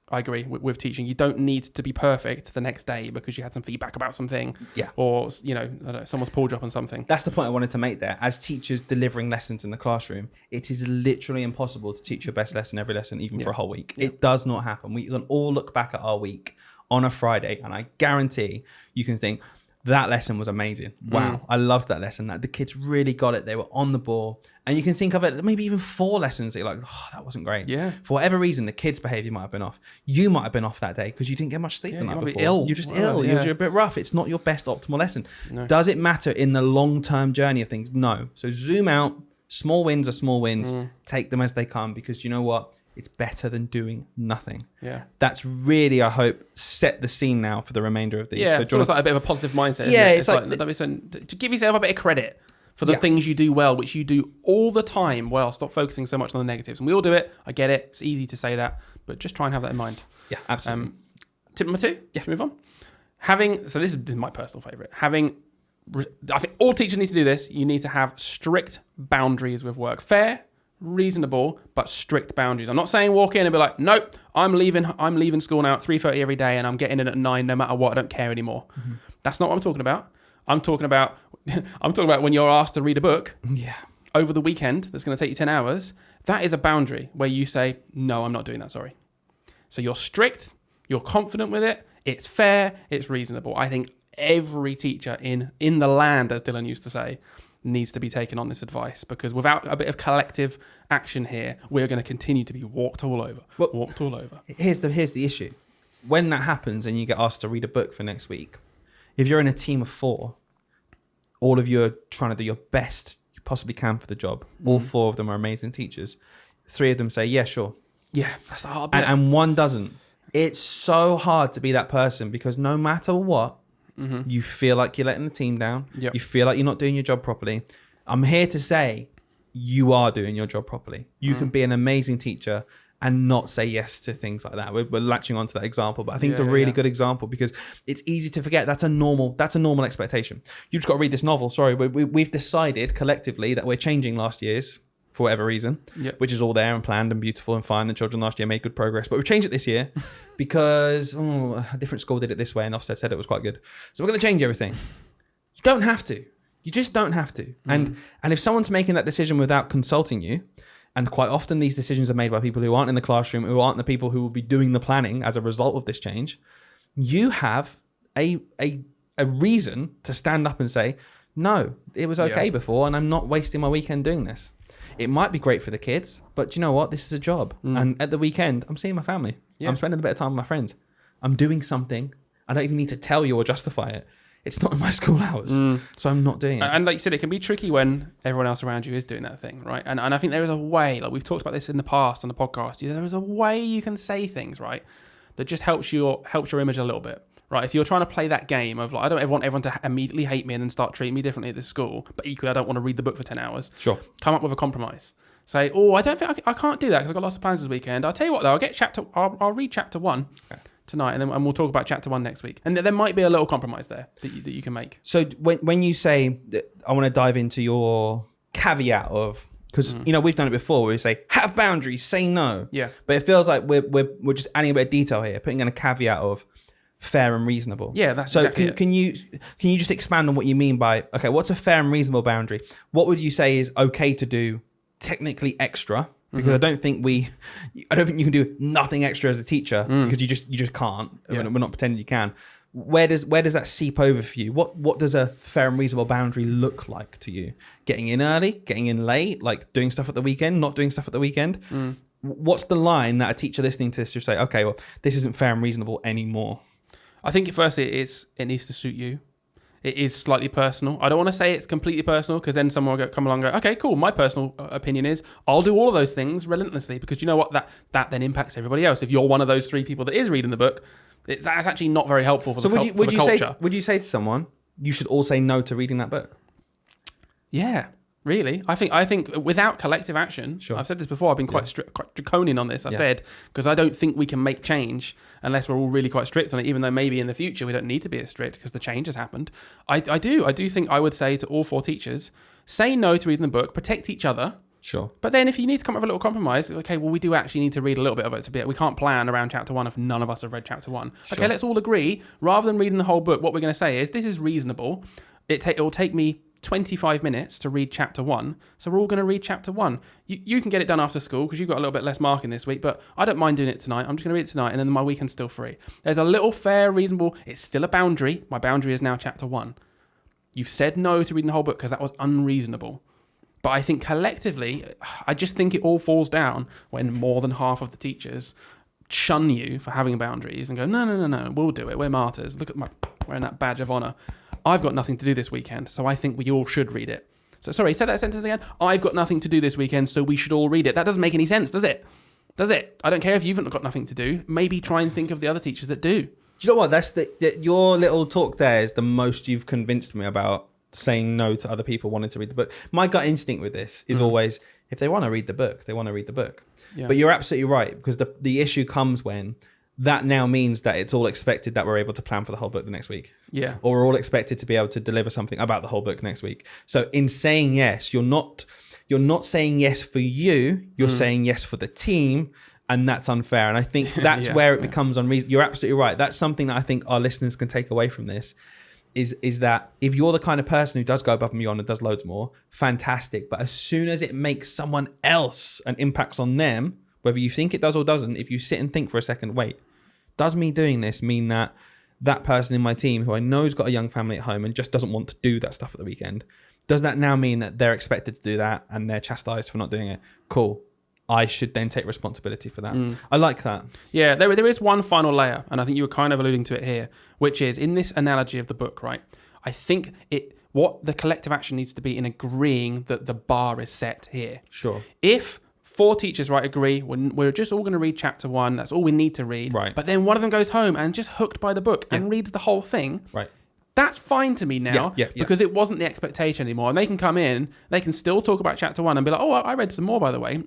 I agree with teaching. You don't need to be perfect the next day because you had some feedback about something. Yeah. Or, I don't know, someone's pulled you up on something. That's the point I wanted to make there. As teachers delivering lessons in the classroom, it is literally impossible to teach your best lesson every lesson, even for a whole week. Yeah. It does not happen. We can all look back at our week on a Friday, and I guarantee you can think, that lesson was amazing. Wow, I loved that lesson. The kids really got it. They were on the ball. And you can think of it, maybe even 4 lessons that you're like, oh, that wasn't great. Yeah. For whatever reason, the kids' behavior might have been off. You might have been off that day because you didn't get much sleep the night before. Ill. You're just ill. Yeah. You're a bit rough. It's not your best optimal lesson. No. Does it matter in the long-term journey of things? No. So zoom out. Small wins are small wins. Take them as they come because you know what? It's better than doing nothing. Yeah. That's really, I hope, set the scene now for the remainder of these. Yeah, so it's almost like a bit of a positive mindset. Yeah, it's like to give yourself a bit of credit for the things you do well, which you do all the time well. Stop focusing so much on the negatives. And we all do it. I get it. It's easy to say that, but just try and have that in mind. Yeah, absolutely. Tip number 2. Yeah. Move on. This is my personal favorite. I think all teachers need to do this. You need to have strict boundaries with work. Fair, reasonable, but strict boundaries. I'm not saying walk in and be like, nope, I'm leaving school now at 3:30 every day and I'm getting in at 9 no matter what. I don't care anymore. Mm-hmm. That's not what I'm talking about. I'm talking about when you're asked to read a book over the weekend that's going to take you 10 hours. That is a boundary where you say, no, I'm not doing that, sorry. So you're strict, you're confident with it, it's fair, it's reasonable. I think every teacher in the land, as Dylan used to say, needs to be taken on this advice, because without a bit of collective action here, we're going to continue to be walked all over. Here's the issue. When that happens and you get asked to read a book for next week, if you're in a team of 4, all of you are trying to do your best you possibly can for the job. All 4 of them are amazing teachers. 3 of them say, yeah, sure. Yeah, that's the hard bit. And 1 doesn't. It's so hard to be that person because no matter what, you feel like you're letting the team down. Yep. You feel like you're not doing your job properly. I'm here to say you are doing your job properly. You can be an amazing teacher and not say yes to things like that. We're latching onto that example, but I think it's a really good example because it's easy to forget. That's a normal expectation. You just got to read this novel. Sorry, we've decided collectively that we're changing last year's for whatever reason, which is all there and planned and beautiful and fine. The children last year made good progress, but we've changed it this year because a different school did it this way and Ofsted said it was quite good. So we're going to change everything. You don't have to. You just don't have to. And if someone's making that decision without consulting you, and quite often these decisions are made by people who aren't in the classroom, who aren't the people who will be doing the planning as a result of this change, you have a reason to stand up and say, no, it was okay before and I'm not wasting my weekend doing this. it might be great for the kids, but do you know what? This is a job. And at the weekend, I'm seeing my family. Yeah. I'm spending a bit of time with my friends. I'm doing something. I don't even need to tell you or justify it. It's not in my school hours, so I'm not doing it. And like you said, it can be tricky when everyone else around you is doing that thing, right? And I think there is a way, like we've talked about this in the past on the podcast, there is a way you can say things, right, that just helps your image a little bit, right? If you're trying to play that game of like, I don't ever want everyone to immediately hate me and then start treating me differently at the school, but equally I don't want to read the book for 10 hours. Sure. Come up with a compromise. Say, I don't think I can't do that because I've got lots of plans this weekend. I'll tell you what though, I'll read chapter 1. Okay. Tonight, and we'll talk about chapter 1 next week. And there might be a little compromise there that you can make. So when you say that, I want to dive into your caveat of, because we've done it before where we say have boundaries, say no. Yeah. But it feels like we're just adding a bit of detail here, putting in a caveat of fair and reasonable. Yeah, that's so. Exactly can you just expand on what you mean by, okay, what's a fair and reasonable boundary? What would you say is okay to do technically extra? Because I don't think you can do nothing extra as a teacher because you just can't. Yeah. We're not pretending you can. Where does that seep over for you? What does a fair and reasonable boundary look like to you? Getting in early, getting in late, like doing stuff at the weekend, not doing stuff at the weekend. What's the line that a teacher listening to this should say, okay, well, this isn't fair and reasonable anymore? I think firstly it needs to suit you. It is slightly personal. I don't want to say it's completely personal because then someone will come along and go, okay, cool. My personal opinion is I'll do all of those things relentlessly because you know what? That then impacts everybody else. If you're one of those 3 people that is reading the book, that's actually not very helpful for the culture. Would you say to someone, you should all say no to reading that book? Yeah. Really, I think without collective action, sure. I've said this before. I've been quite draconian on this. I've said because I don't think we can make change unless we're all really quite strict on it. Even though maybe in the future we don't need to be as strict because the change has happened. I do think I would say to all 4 teachers, say no to reading the book, protect each other. Sure. But then if you need to come up with a little compromise, okay, well we do actually need to read a little bit of it we can't plan around chapter 1 if none of us have read chapter 1. Sure. Okay, let's all agree. Rather than reading the whole book, what we're going to say is this is reasonable. It will take me 25 minutes to read chapter 1, so we're all going to read chapter 1. You can get it done after school because you've got a little bit less marking this week, but I don't mind doing it tonight. I'm just going to read it tonight and then my weekend's still free. There's a little fair, reasonable, it's still a boundary. My boundary is now chapter 1. You've said no to reading the whole book because that was unreasonable. But I think collectively, I just think it all falls down when more than half of the teachers shun you for having boundaries and go, no, we'll do it. We're martyrs. Look at wearing that badge of honor. I've got nothing to do this weekend, so I think we all should read it. So, sorry, say that sentence again. I've got nothing to do this weekend, so we should all read it. That doesn't make any sense, does it? Does it? I don't care if you've got nothing to do. Maybe try and think of the other teachers that do. Do you know what? That's your little talk there is the most you've convinced me about saying no to other people wanting to read the book. My gut instinct with this is always, if they want to read the book, they want to read the book. Yeah. But you're absolutely right, because the issue comes when that now means that it's all expected that we're able to plan for the whole book the next week. Yeah. Or we're all expected to be able to deliver something about the whole book next week. So in saying yes, you're not saying yes for you, you're saying yes for the team, and that's unfair. And I think that's where it becomes unreasonable. You're absolutely right. That's something that I think our listeners can take away from this is that if you're the kind of person who does go above and beyond and does loads more, fantastic. But as soon as it makes someone else and impacts on them, whether you think it does or doesn't, if you sit and think for a second, wait, does me doing this mean that that person in my team who I know has got a young family at home and just doesn't want to do that stuff at the weekend, does that now mean that they're expected to do that and they're chastised for not doing it? Cool. I should then take responsibility for that. I like that. Yeah, there is one final layer, and I think you were kind of alluding to it here, which is in this analogy of the book, right? I think what the collective action needs to be in agreeing that the bar is set here. Sure. If 4 teachers, right, agree, we're just all going to read chapter 1, that's all we need to read. Right. But then one of them goes home and just hooked by the book and reads the whole thing. Right. That's fine to me now because it wasn't the expectation anymore. And they can come in, they can still talk about chapter 1 and be like, oh, I read some more, by the way.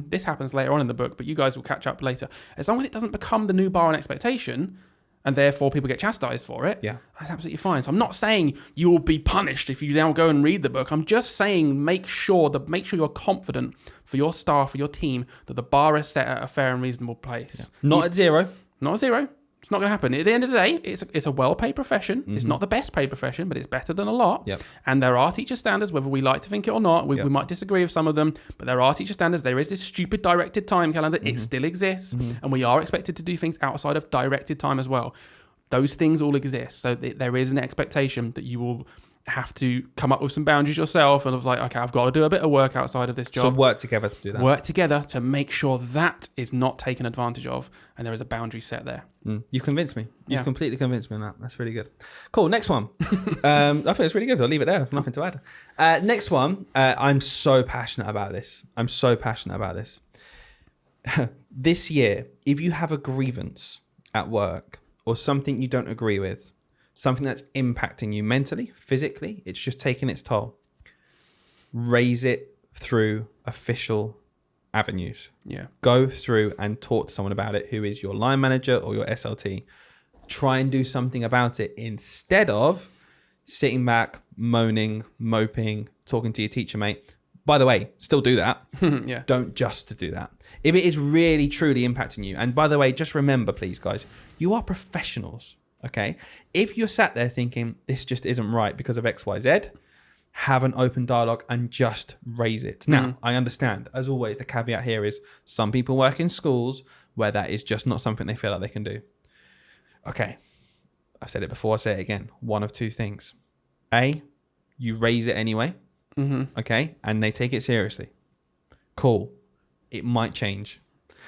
This happens later on in the book, but you guys will catch up later. As long as it doesn't become the new bar and expectation, and therefore people get chastised for it, that's absolutely fine. So I'm not saying you will be punished if you now go and read the book. I'm just saying make sure you're confident for your staff, for your team, that the bar is set at a fair and reasonable place. Yeah. Not at zero. Not at zero. It's not going to happen. At the end of the day, it's a well-paid profession. Mm-hmm. It's not the best paid profession, but it's better than a lot. Yep. And there are teacher standards, whether we like to think it or not. We might disagree with some of them, but there are teacher standards. There is this stupid directed time calendar. Mm-hmm. It still exists. Mm-hmm. And we are expected to do things outside of directed time as well. Those things all exist. So there is an expectation that you will have to come up with some boundaries yourself and of like, okay, I've got to do a bit of work outside of this job. So work together to do that. Work together to make sure that is not taken advantage of and there is a boundary set there. You've convinced me. You've completely convinced me on that. That's really good. Cool. Next one. I think it's really good. I'll leave it there. I've nothing to add. Next one. I'm so passionate about this. This year, if you have a grievance at work or something you don't agree with, something that's impacting you mentally, physically, it's just taking its toll, raise it through official avenues. Yeah. Go through and talk to someone about it who is your line manager or your SLT. Try and do something about it instead of sitting back, moaning, moping, talking to your teacher mate. By the way, still do that. Yeah. Don't just do that. If it is really, truly impacting you. And by the way, just remember, please, guys, you are professionals. Okay. If you're sat there thinking this just isn't right because of X, Y, Z, have an open dialogue and just raise it. Now, I understand, as always, the caveat here is some people work in schools where that is just not something they feel like they can do. Okay. I've said it before. I'll say it again. One of two things. A, you raise it anyway. Okay. And they take it seriously. Cool. It might change.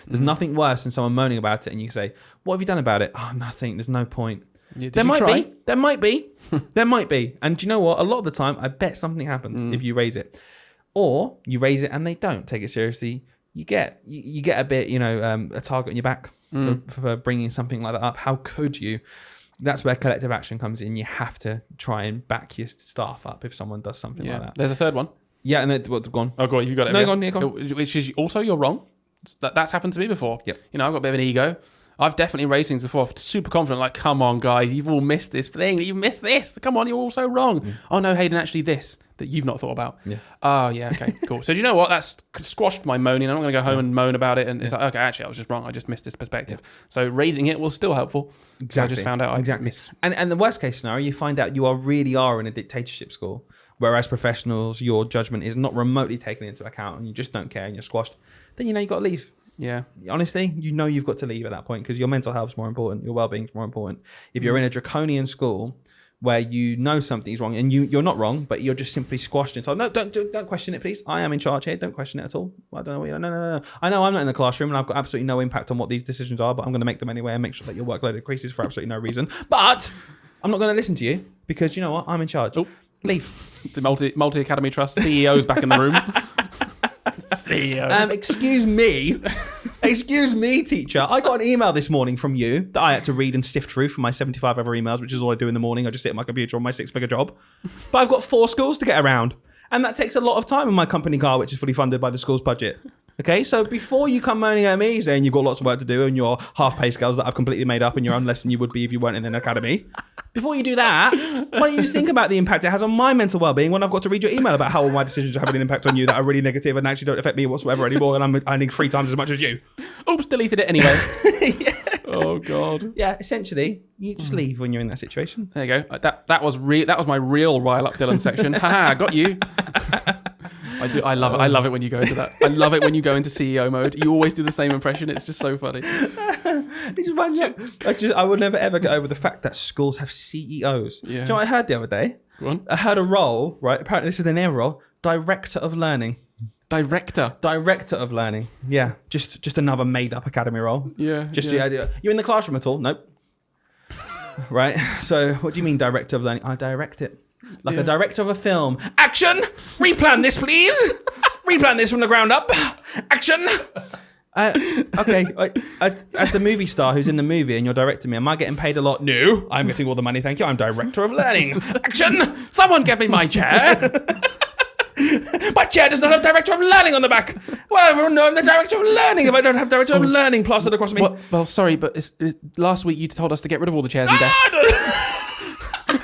There's nothing worse than someone moaning about it and you say, what have you done about it? Oh, nothing. There's no point. Yeah, There might be. There might be. And do you know what? A lot of the time, I bet something happens if you raise it. Or you raise it and they don't take it seriously. You get a bit, a target on your back for bringing something like that up. How could you? That's where collective action comes in. You have to try and back your staff up if someone does something like that. There's a third one. Yeah, and then go on. Oh, go on. You got it. No, go on. Which is also you're wrong. That's happened to me before. Yep. I've got a bit of an ego. I've definitely raised things before. Super confident, like, come on, guys, you've all missed this thing. You've missed this. Come on, you're all so wrong. Oh, no, Hayden, actually this that you've not thought about. Yeah. Oh, yeah, okay, cool. So do you know what? That's squashed my moaning. I'm not going to go home and moan about it. And it's like, okay, actually, I was just wrong. I just missed this perspective. Yeah. So raising it was still helpful. Exactly. So I just found out I missed. And the worst case scenario, you find out you really are in a dictatorship school, whereas professionals, your judgment is not remotely taken into account and you just don't care and you're squashed. Then you've got to leave. Yeah. Honestly, you've got to leave at that point because your mental health is more important. Your well-being is more important. If you're in a draconian school where you know something's wrong and you're not wrong, but you're just simply squashed and told, no, don't question it, please. I am in charge here. Don't question it at all. I don't know. No. I know I'm not in the classroom and I've got absolutely no impact on what these decisions are, but I'm going to make them anyway and make sure that your workload increases for absolutely no reason. But I'm not going to listen to you because you know what? I'm in charge. Oh. Leave. The Multi Academy Trust CEO's back in the room. CEO. Excuse me, teacher. I got an email this morning from you that I had to read and sift through from my 75 other emails, which is all I do in the morning. I just sit at my computer on my 6-figure job. But I've got 4 schools to get around. And that takes a lot of time in my company car, which is fully funded by the school's budget. Okay, so before you come moaning at me saying you've got lots of work to do and your half pay scales that I've completely made up and you're on less than you would be if you weren't in an academy, before you do that, why don't you just think about the impact it has on my mental well-being when I've got to read your email about how all my decisions are having an impact on you that are really negative and actually don't affect me whatsoever anymore and I'm earning 3 times as much as you. Oops, deleted it anyway. Yeah. Oh, God. Yeah, essentially, you just leave when you're in that situation. There you go. That was my real rile up Dylan section. Haha, got you. I love it. I love it when you go into that. I love it when you go into CEO mode. You always do the same impression. It's just so funny. I will never ever get over the fact that schools have CEOs. Yeah. Do you know what I heard the other day? Go on. I heard a role, right? Apparently this is the name role. Director of Learning. Director of Learning. Yeah. Just another made up academy role. Yeah. The idea. You in the classroom at all? Nope. Right. So what do you mean Director of Learning? I direct it. Like a director of a film. Action! Replan this, please! Replan this from the ground up. Action! Okay, as the movie star who's in the movie and you're directing me, am I getting paid a lot? No, I'm getting all the money, thank you. I'm Director of Learning. Action! Someone get me my chair! My chair does not have Director of Learning on the back. Well, everyone know I'm the Director of Learning if I don't have Director of Learning plastered across me. Well, sorry, but last week you told us to get rid of all the chairs and desks.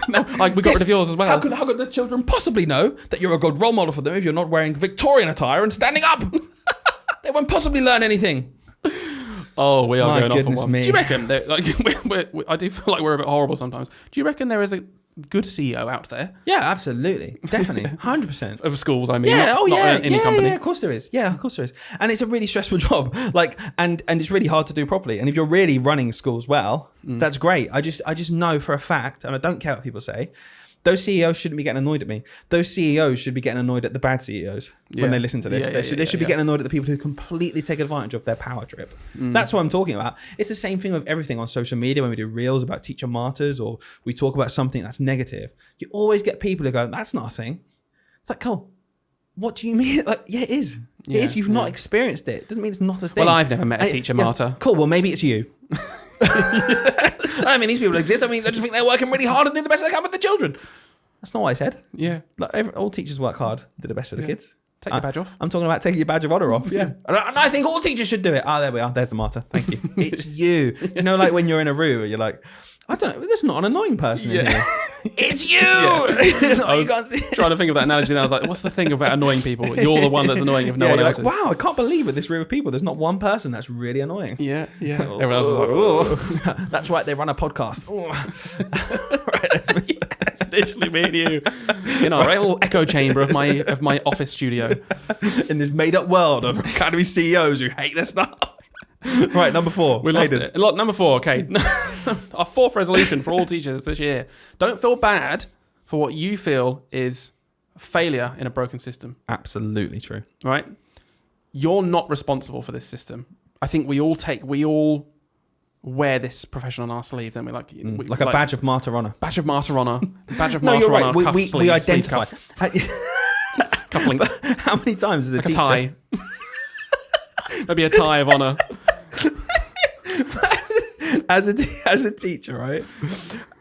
No, we got rid of yours as well. How could the children possibly know that you're a good role model for them if you're not wearing Victorian attire and standing up? They won't possibly learn anything. Oh, we are going off on one. Me. Do you reckon? I do feel like we're a bit horrible sometimes. Do you reckon there is a good CEO out there? Yeah, absolutely, definitely, 100% of schools. I mean, yeah, not any company. Yeah, of course there is. Yeah, of course there is. And it's a really stressful job. And it's really hard to do properly. And if you're really running schools well, that's great. I just know for a fact, and I don't care what people say, Those CEOs shouldn't be getting annoyed at me. Those CEOs should be getting annoyed at the bad CEOs when they listen to this. They should be getting annoyed at the people who completely take advantage of their power trip. That's what I'm talking about. It's the same thing with everything on social media when we do reels about teacher martyrs or we talk about something that's negative. You always get people who go, that's not a thing. It's like, cool. What do you mean? Like, yeah, it is. It is. You've not experienced it. It doesn't mean it's not a thing. Well, I've never met a teacher martyr. Cool. Well, maybe it's you. I mean, these people exist. I mean, I just think they're working really hard and doing the best they can with the children. That's not what I said. Yeah. Like, all teachers work hard, do the best for the kids. Take your badge off. I'm talking about taking your badge of honor off. Yeah. And I think all teachers should do it. There we are. There's the martyr. Thank you. It's you. You know, like when you're in a room and you're like, I don't know, there's not an annoying person in here. It's you! I was trying to think of that analogy and I was like, what's the thing about annoying people? You're the one that's annoying if no one else is. Wow, I can't believe with this room of people, there's not one person that's really annoying. Yeah. Everyone else is like, oh. That's right, they run a podcast. It's literally me and you in our little echo chamber of my office studio. In this made-up world of academy CEOs who hate their stuff. Right, number 4. We lost it. Number 4, okay. Our 4th resolution for all teachers this year. Don't feel bad for what you feel is failure in a broken system. Absolutely true. Right? You're not responsible for this system. I think we all wear this profession on our sleeve, then we like a badge of martyr honor. Badge of martyr honor. Badge of no, martyr you're right. honor. We identify. Cufflink. How many times as a teacher? Tie. Maybe a tie of honor. As a teacher, right?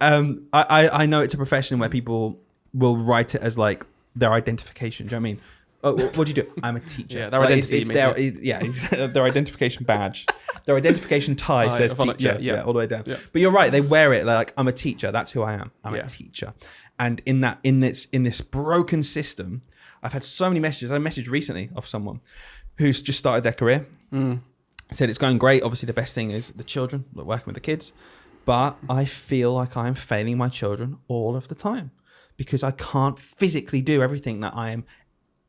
I know it's a profession where people will write it as like their identification. Do you know what I mean? Oh, what do you do? I'm a teacher. Yeah, their identity. It's their identification badge. Their identification tie says teacher. Yeah, all the way down. Yeah. But you're right. They wear it like I'm a teacher. That's who I am. I'm a teacher. And in this broken system, I've had so many messages. I had a message recently of someone who's just started their career. Said it's going great. Obviously, the best thing is the children, working with the kids. But I feel like I'm failing my children all of the time because I can't physically do everything that I am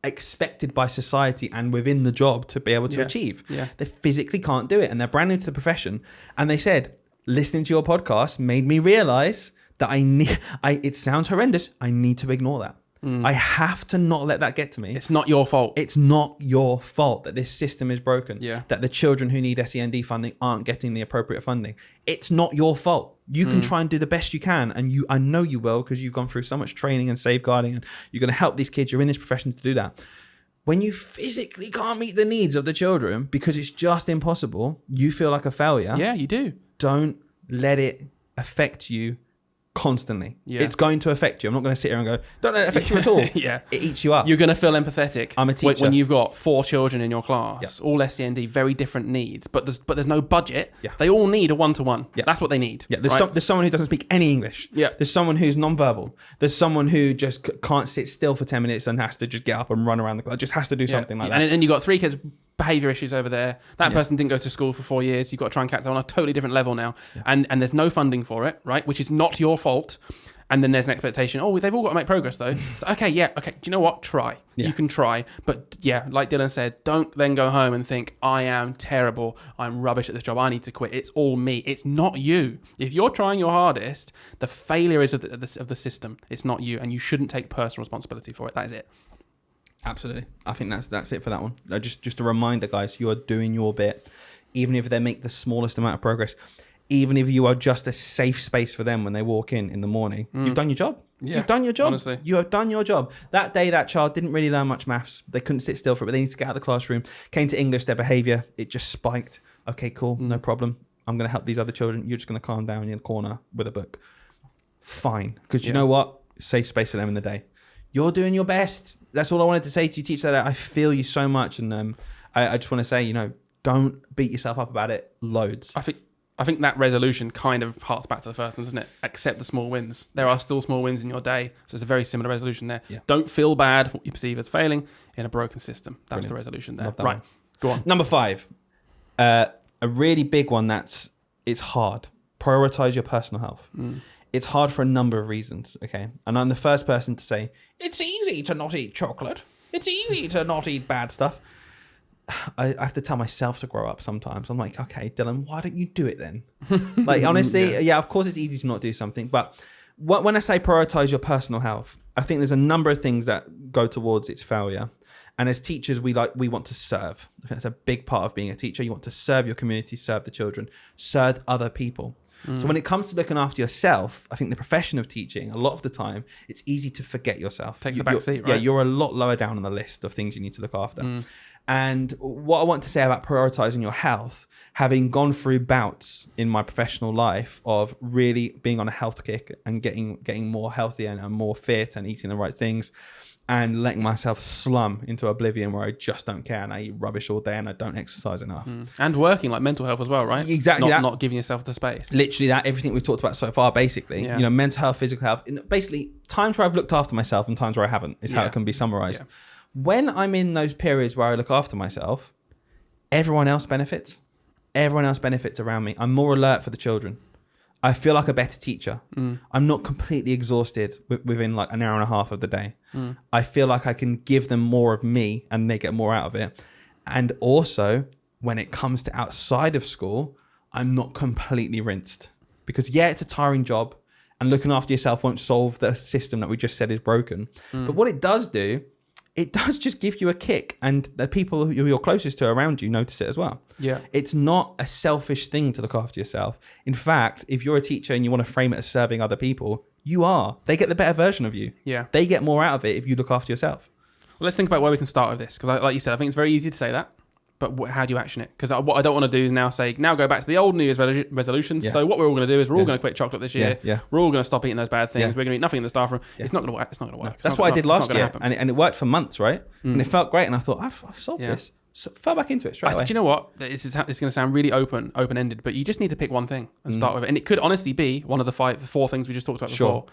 expected by society and within the job to be able to achieve. Yeah. They physically can't do it. And they're brand new to the profession. And they said, listening to your podcast made me realize that it sounds horrendous. I need to ignore that. I have to not let that get to me. It's not your fault. It's not your fault that this system is broken. Yeah. That the children who need SEND funding aren't getting the appropriate funding. It's not your fault. You can try and do the best you can. And I know you will because you've gone through so much training and safeguarding and you're going to help these kids. You're in this profession to do that. When you physically can't meet the needs of the children because it's just impossible, you feel like a failure. Yeah, you do. Don't let it affect you constantly. It's going to affect you. I'm not going to sit here and go, don't let it affect you at all. It eats you up. You're going to feel empathetic. I'm a teacher. When you've got 4 children in your class, all SEND, very different needs, but there's no budget. They all need a one-to-one. That's what they need. There's someone who doesn't speak any English. There's someone who's non-verbal. There's someone who just can't sit still for 10 minutes and has to just get up and run around the class. Just has to do something like that. And then you've got 3 kids, behavior issues over there. That person didn't go to school for 4 years. You've got to try and catch them on a totally different level now. And there's no funding for it, right? Which is not your fault. And then there's an expectation. Oh, they've all got to make progress though. So, okay. Do you know what? Try. You can try. But like Dylan said, don't then go home and think, I am terrible. I'm rubbish at this job. I need to quit. It's all me. It's not you. If you're trying your hardest, the failure is of the system. It's not you. And you shouldn't take personal responsibility for it. That is it. Absolutely. I think that's it for that one. Just a reminder, guys, you are doing your bit. Even if they make the smallest amount of progress, even if you are just a safe space for them when they walk in the morning, you've done your job. You've done your job. Honestly. You have done your job. That day, that child didn't really learn much maths. They couldn't sit still for it, but they needed to get out of the classroom. Came to English, their behavior, it just spiked. Okay, cool, no problem. I'm going to help these other children. You're just going to calm down in the corner with a book. Fine. Because you know what? Safe space for them in the day. You're doing your best. That's all I wanted to say to you, teacher. I feel you so much. And I just want to say, don't beat yourself up about it loads. I think that resolution kind of harks back to the first one, doesn't it? Accept the small wins. There are still small wins in your day. So it's a very similar resolution there. Yeah. Don't feel bad for what you perceive as failing in a broken system. That's the resolution there. Right. Go on. Number 5. A really big one it's hard. Prioritize your personal health. It's hard for a number of reasons, okay? And I'm the first person to say, it's easy to not eat chocolate. It's easy to not eat bad stuff. I have to tell myself to grow up sometimes. I'm like, okay, Dylan, why don't you do it then? Like, honestly, of course it's easy to not do something. But when I say prioritize your personal health, I think there's a number of things that go towards its failure. And as teachers, we want to serve. I think that's a big part of being a teacher. You want to serve your community, serve the children, serve other people. So when it comes to looking after yourself, I think the profession of teaching, a lot of the time, it's easy to forget yourself. Takes a back seat, right? Yeah, you're a lot lower down on the list of things you need to look after. And what I want to say about prioritizing your health, having gone through bouts in my professional life of really being on a health kick and getting more healthy and more fit and eating the right things, and letting myself slum into oblivion where I just don't care and I eat rubbish all day and I don't exercise enough. And working, like mental health as well, right? Exactly. Not giving yourself the space. Literally that, everything we've talked about so far, basically, mental health, physical health, basically times where I've looked after myself and times where I haven't is how it can be summarized. Yeah. When I'm in those periods where I look after myself, everyone else benefits. Everyone else benefits around me. I'm more alert for the children. I feel like a better teacher. I'm not completely exhausted within like an hour and a half of the day. I feel like I can give them more of me and they get more out of it. And also, when it comes to outside of school, I'm not completely rinsed. Because it's a tiring job and looking after yourself won't solve the system that we just said is broken. But what it does do, it does just give you a kick, and the people who you're closest to around you notice it as well. Yeah. It's not a selfish thing to look after yourself. In fact, if you're a teacher and you want to frame it as serving other people, you are. They get the better version of you. Yeah. They get more out of it if you look after yourself. Well, let's think about where we can start with this, because like you said, I think it's very easy to say that, but how do you action it? Because what I don't want to do is now go back to the old New Year's resolutions. Yeah. So what we're all going to do is we're all going to quit chocolate this year. Yeah. We're all going to stop eating those bad things. We're going to eat nothing in the staff room. It's not going to work. It's not going to work. No. That's what I did last year, and it worked for months, right? And it felt great, and I thought, I've solved this. So fell back into it straight away. Do you know what? It's going to sound really open-ended, but you just need to pick one thing and start with it. And it could honestly be one of the four things we just talked about before.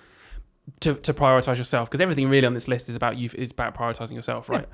To prioritize yourself, because everything really on this list is about prioritizing yourself, right?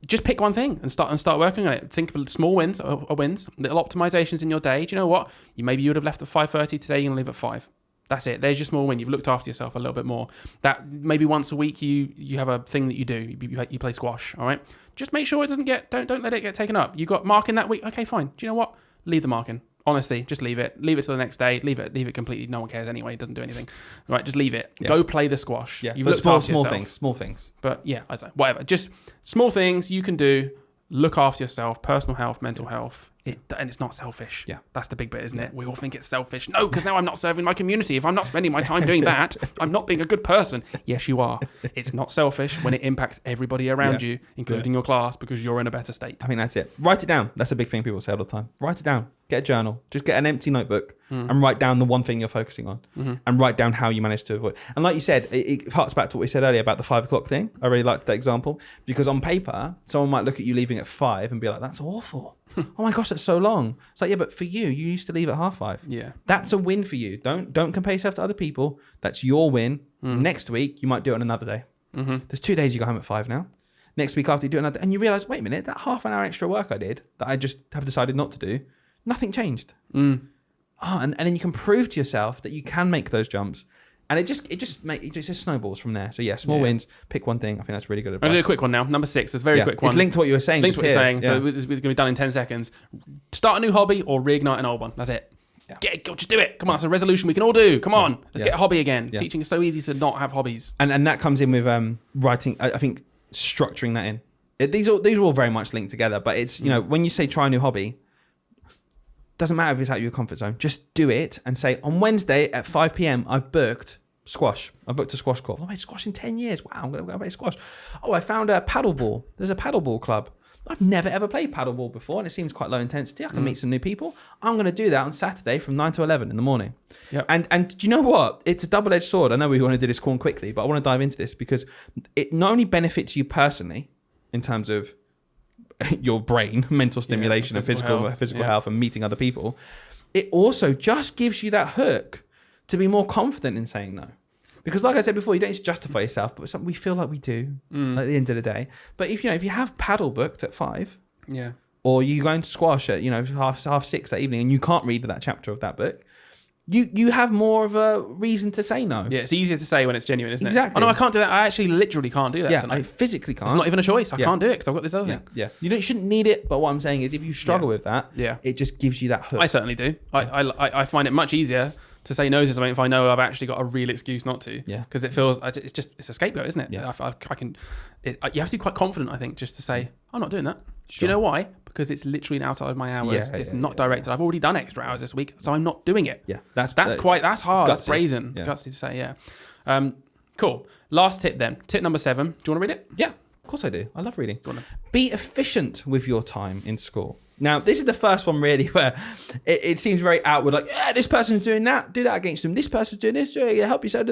Just pick one thing and start working on it. Think of small wins or wins, little optimizations in your day. Do you know what? Maybe you would have left at 5:30 today. You're gonna leave at 5. That's it. There's your small win. You've looked after yourself a little bit more. That maybe once a week you have a thing that you do. You play squash. All right. Just make sure it doesn't don't let it get taken up. You got marking that week. Okay, fine. Do you know what? Leave the marking. Honestly, just leave it. Leave it till the next day. Leave it completely. No one cares anyway. It doesn't do anything. Right, just leave it. Go play the squash. Yeah, you've looked after yourself. Small things. But I don't know, whatever. Just small things you can do. Look after yourself. Personal health, mental health. And it's not selfish. Yeah, that's the big bit, isn't it? We all think it's selfish. No, because now I'm not serving my community. If I'm not spending my time doing that, I'm not being a good person. Yes, you are. It's not selfish when it impacts everybody around you, including your class, because you're in a better state. I think that's it. Write it down. That's a big thing people say all the time. Write it down. Get a journal. Just get an empty notebook and write down the one thing you're focusing on, and write down how you manage to avoid. And like you said, it harks back to what we said earlier about the 5 o'clock thing. I really liked that example, because on paper, someone might look at you leaving at 5 and be like, "That's awful." Oh my gosh, that's so long. It's like, yeah, but for you used to leave at 5:30. Yeah. That's a win for you. Don't compare yourself to other people. That's your win. Next week, you might do it on another day. There's 2 days you go home at 5 now. Next week after you do another, and you realize, wait a minute, that half an hour extra work I did that I just have decided not to do, nothing changed. And then you can prove to yourself that you can make those jumps. And it just snowballs from there. So small wins, pick one thing. I think that's really good advice. I'll do a quick one now. Number 6, it's a very quick one. It's linked to what you were saying. So it's going to be done in 10 seconds. Start a new hobby or reignite an old one. That's it. Just do it. Come on, it's a resolution we can all do. Come on, let's get a hobby again. Teaching is so easy to not have hobbies. And that comes in with writing. I think structuring that in. These are all very much linked together. But it's when you say try a new hobby, doesn't matter if it's out of your comfort zone. Just do it and say, on Wednesday at 5 p.m, I've booked squash. I booked a squash court. I've played squash in 10 years. Wow, I'm going to go play squash. Oh, I found a paddleball. There's a paddleball club. I've never ever played paddleball before, and it seems quite low intensity. I can meet some new people. I'm going to do that on Saturday from 9 to 11 in the morning. Yep. And do you know what? It's a double-edged sword. I know we want to do this corn quickly, but I want to dive into this because it not only benefits you personally in terms of your brain, mental stimulation, and physical health, and meeting other people, it also just gives you that hook to be more confident in saying no. Because like I said before, you don't need to justify yourself, but it's something we feel like we do at the end of the day. But if you have paddle booked at 5, or you go into squash at half 6 that evening, and you can't read that chapter of that book, you have more of a reason to say no. Yeah, it's easier to say when it's genuine, isn't it? Exactly. Oh no, I can't do that. I actually literally can't do that. Yeah, I physically can't. It's not even a choice. I can't do it because I've got this other thing. Yeah. You shouldn't need it, but what I'm saying is if you struggle with that, it just gives you that hook. I certainly do. I find it much easier to say no to something if I know I've actually got a real excuse not to. Yeah. Because it feels, it's a scapegoat, isn't it? Yeah. You have to be quite confident, I think, just to say, I'm not doing that. Sure. Do you know why? Because it's literally outside of my hours. It's not directed. I've already done extra hours this week, so I'm not doing it. Yeah. That's hard. That's brazen. Yeah. Gutsy to say, yeah. Cool. Last tip then. Tip number 7. Do you want to read it? Yeah, of course I do. I love reading. Be efficient with your time in school. Now, this is the first one really where it seems very outward, like, this person's doing that, do that against them. This person's doing this, help yourself.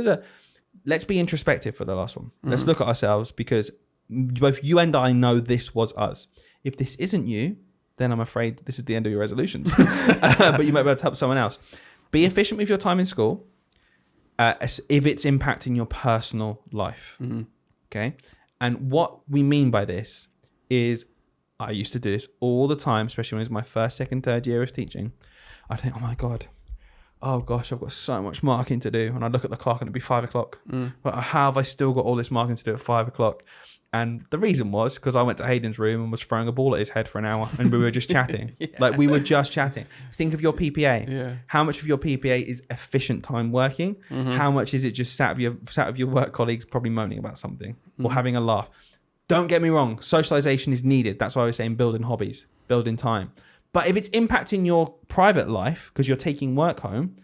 Let's be introspective for the last one. Let's look at ourselves, because both you and I know this was us. If this isn't you, then I'm afraid this is the end of your resolutions. But you might be able to help someone else. Be efficient with your time in school if it's impacting your personal life. Okay? And what we mean by this is, I used to do this all the time, especially when it was my first, second, third year of teaching. I'd think, oh my God, oh gosh, I've got so much marking to do. And I'd look at the clock and it'd be 5 o'clock. But how have I still got all this marking to do at 5 o'clock? And the reason was because I went to Hayden's room and was throwing a ball at his head for an hour and we were just chatting. Like we were just chatting. Think of your PPA. Yeah. How much of your PPA is efficient time working? How much is it just sat with your work colleagues probably moaning about something or having a laugh? Don't get me wrong, socialization is needed. That's why I was saying building hobbies, building time. But if it's impacting your private life because you're taking work home,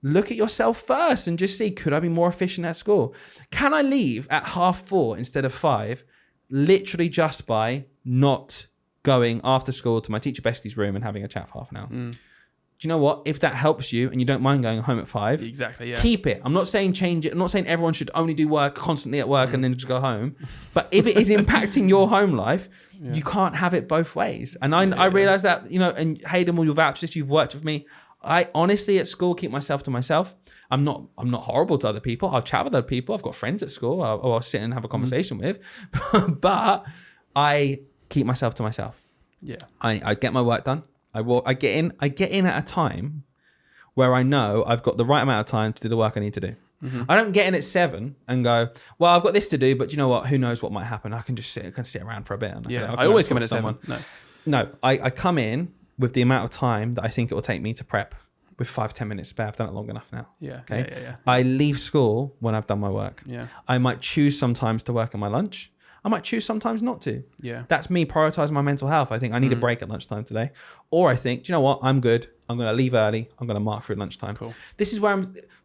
look at yourself first and just see, could I be more efficient at school? Can I leave at 4:30 instead of 5, literally just by not going after school to my teacher bestie's room and having a chat for half an hour? Do you know what? If that helps you and you don't mind going home at 5, keep it. I'm not saying change it. I'm not saying everyone should only do work constantly at work and then just go home. But if it is impacting your home life, you can't have it both ways. And I realize that, and Hayden, will you vouch this? You've worked with me. I honestly at school keep myself to myself. I'm not horrible to other people. I'll chat with other people. I've got friends at school I'll sit and have a conversation with. But I keep myself to myself. Yeah. I get my work done. I get in at a time where I know I've got the right amount of time to do the work I need to do. I don't get in at 7 and go, well, I've got this to do, but you know what? Who knows what might happen? I can just sit around for a bit. And I always come in at 7. No, I come in with the amount of time that I think it will take me to prep with 5-10 minutes spare. I've done it long enough now. Yeah. Okay. Yeah. I leave school when I've done my work. Yeah. I might choose sometimes to work in my lunch. I might choose sometimes not to. Yeah. That's me prioritizing my mental health. I think I need a break at lunchtime today. Or I think, do you know what? I'm good. I'm going to leave early. I'm going to mark through lunchtime. Cool. This is where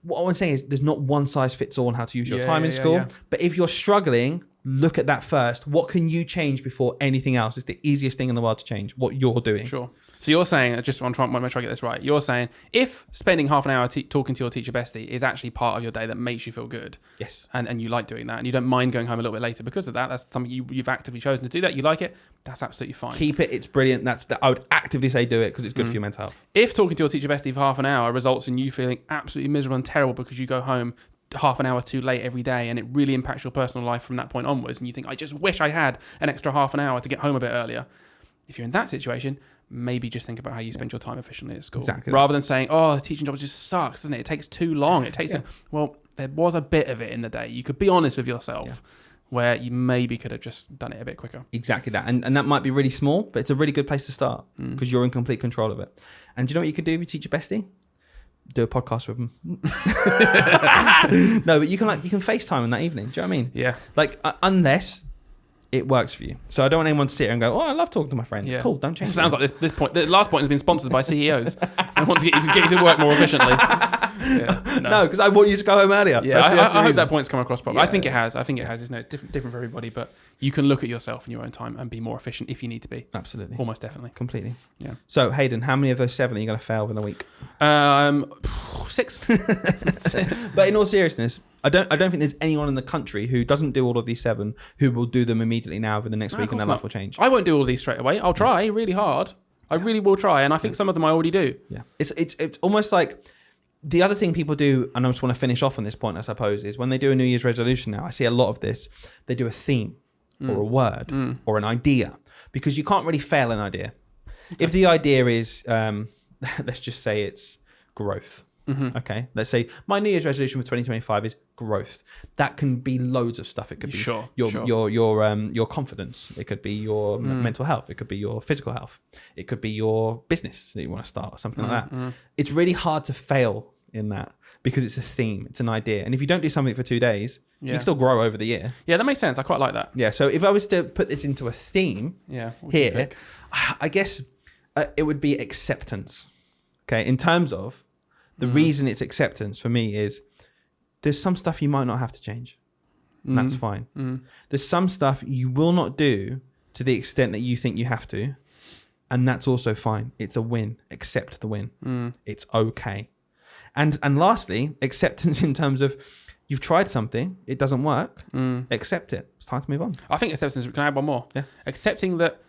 what I want to say is there's not one size fits all on how to use your time in school. Yeah. But if you're struggling, look at that first. What can you change before anything else? It's the easiest thing in the world to change what you're doing. Sure. So you're saying, I'm trying to make sure I get this right. You're saying if spending half an hour talking to your teacher bestie is actually part of your day that makes you feel good. Yes. And you like doing that and you don't mind going home a little bit later because of that. That's something you've actively chosen to do that. You like it. That's absolutely fine. Keep it. It's brilliant. I would actively say do it because it's good for your mental health. If talking to your teacher bestie for half an hour results in you feeling absolutely miserable and terrible because you go home half an hour too late every day and it really impacts your personal life from that point onwards and you think, I just wish I had an extra half an hour to get home a bit earlier. If you're in that situation, maybe just think about how you spend your time efficiently at school. Exactly. Rather than saying, oh, the teaching job just sucks, doesn't it? It takes too long. It takes well, there was a bit of it in the day. You could be honest with yourself where you maybe could have just done it a bit quicker. Exactly that. And that might be really small, but it's a really good place to start because you're in complete control of it. And do you know what you could do with your teacher bestie? Do a podcast with them. No, but you can FaceTime in that evening. Do you know what I mean? Yeah. Unless it works for you. So I don't want anyone to sit here and go, oh, I love talking to my friend. Yeah. Cool, don't change it. Sounds like this point. The last point has been sponsored by CEOs. I want to get you to work more efficiently. No, because I want you to go home earlier. Yeah, I hope that point's come across properly. Yeah. I think it has. It's different for everybody, but you can look at yourself in your own time and be more efficient if you need to be. Absolutely. Almost definitely. Completely. Yeah. So Hayden, how many of those 7 are you going to fail within a week? 6. But in all seriousness, I don't think there's anyone in the country who doesn't do all of these 7 who will do them immediately now over the next week and their life will change. I won't do all of these straight away. I'll try really hard. I really will try, and I think some of them I already do. Yeah. It's almost like the other thing people do, and I just want to finish off on this point, I suppose, is when they do a New Year's resolution now, I see a lot of this, they do a theme or a word or an idea because you can't really fail an idea. Okay. If the idea is, let's just say it's growth. Mm-hmm. Okay, let's say my New Year's resolution for 2025 is growth. That can be loads of stuff. It could be your confidence. It could be your mental health. It could be your physical health. It could be your business that you want to start or something like that. It's really hard to fail in that. because it's a theme, it's an idea. And if you don't do something for 2 days, you can still grow over the year. Yeah, that makes sense. I quite like that. Yeah. So if I was to put this into a theme here, I guess it would be acceptance. Okay. In terms of the reason it's acceptance for me is there's some stuff you might not have to change. And that's fine. There's some stuff you will not do to the extent that you think you have to. And that's also fine. It's a win. Accept the win. It's okay. And lastly, acceptance in terms of you've tried something, it doesn't work, accept it. It's time to move on. I think acceptance, can I add one more? Yeah. Accepting that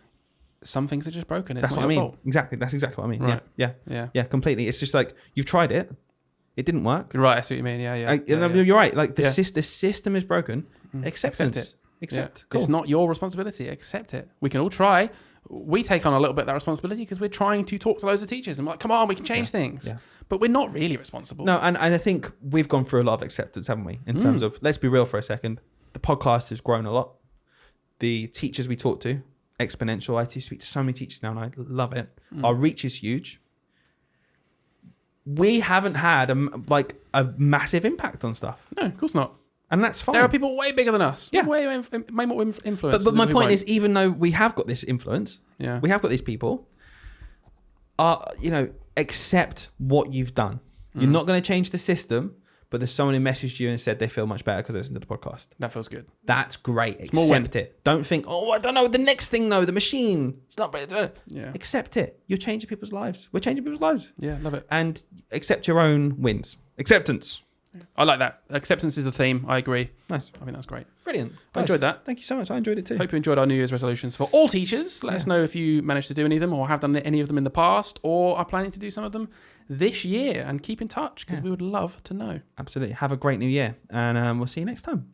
some things are just broken. It's That's not what I your mean. fault. Exactly. That's exactly what I mean. Right. Yeah, completely. It's just like, you've tried it, it didn't work. Right, I see what you mean. Yeah. You're right. Like the system is broken. Acceptance. Accept it. Accept. Yeah. Cool. It's not your responsibility. Accept it. We can all try. We take on a little bit of that responsibility because we're trying to talk to loads of teachers and we're like, come on, we can change things. Yeah. But we're not really responsible. No, and I think we've gone through a lot of acceptance, haven't we? In terms of, let's be real for a second. The podcast has grown a lot. The teachers we talk to, exponential. I speak to so many teachers now and I love it. Our reach is huge. We haven't had a massive impact on stuff. No, of course not. And that's fine. There are people way bigger than us. Yeah. Way more influence. But my point is, even though we have got this influence, yeah, we have got these people, accept what you've done. You're not going to change the system, but there's someone who messaged you and said they feel much better because they listened to the podcast. That feels good. That's great. Small win. Accept it. Don't think, I don't know the next thing though, the machine. It's not better. Yeah. Accept it. You're changing people's lives. We're changing people's lives. Yeah, love it. And accept your own wins. Acceptance. I like that. Acceptance is the theme. I agree. Nice. I think that's great. Brilliant. I enjoyed that. Thank you so much. I enjoyed it too. Hope you enjoyed our New Year's resolutions for all teachers. Let us know if you managed to do any of them or have done any of them in the past or are planning to do some of them this year, and keep in touch because we would love to know. Absolutely. Have a great new year and we'll see you next time.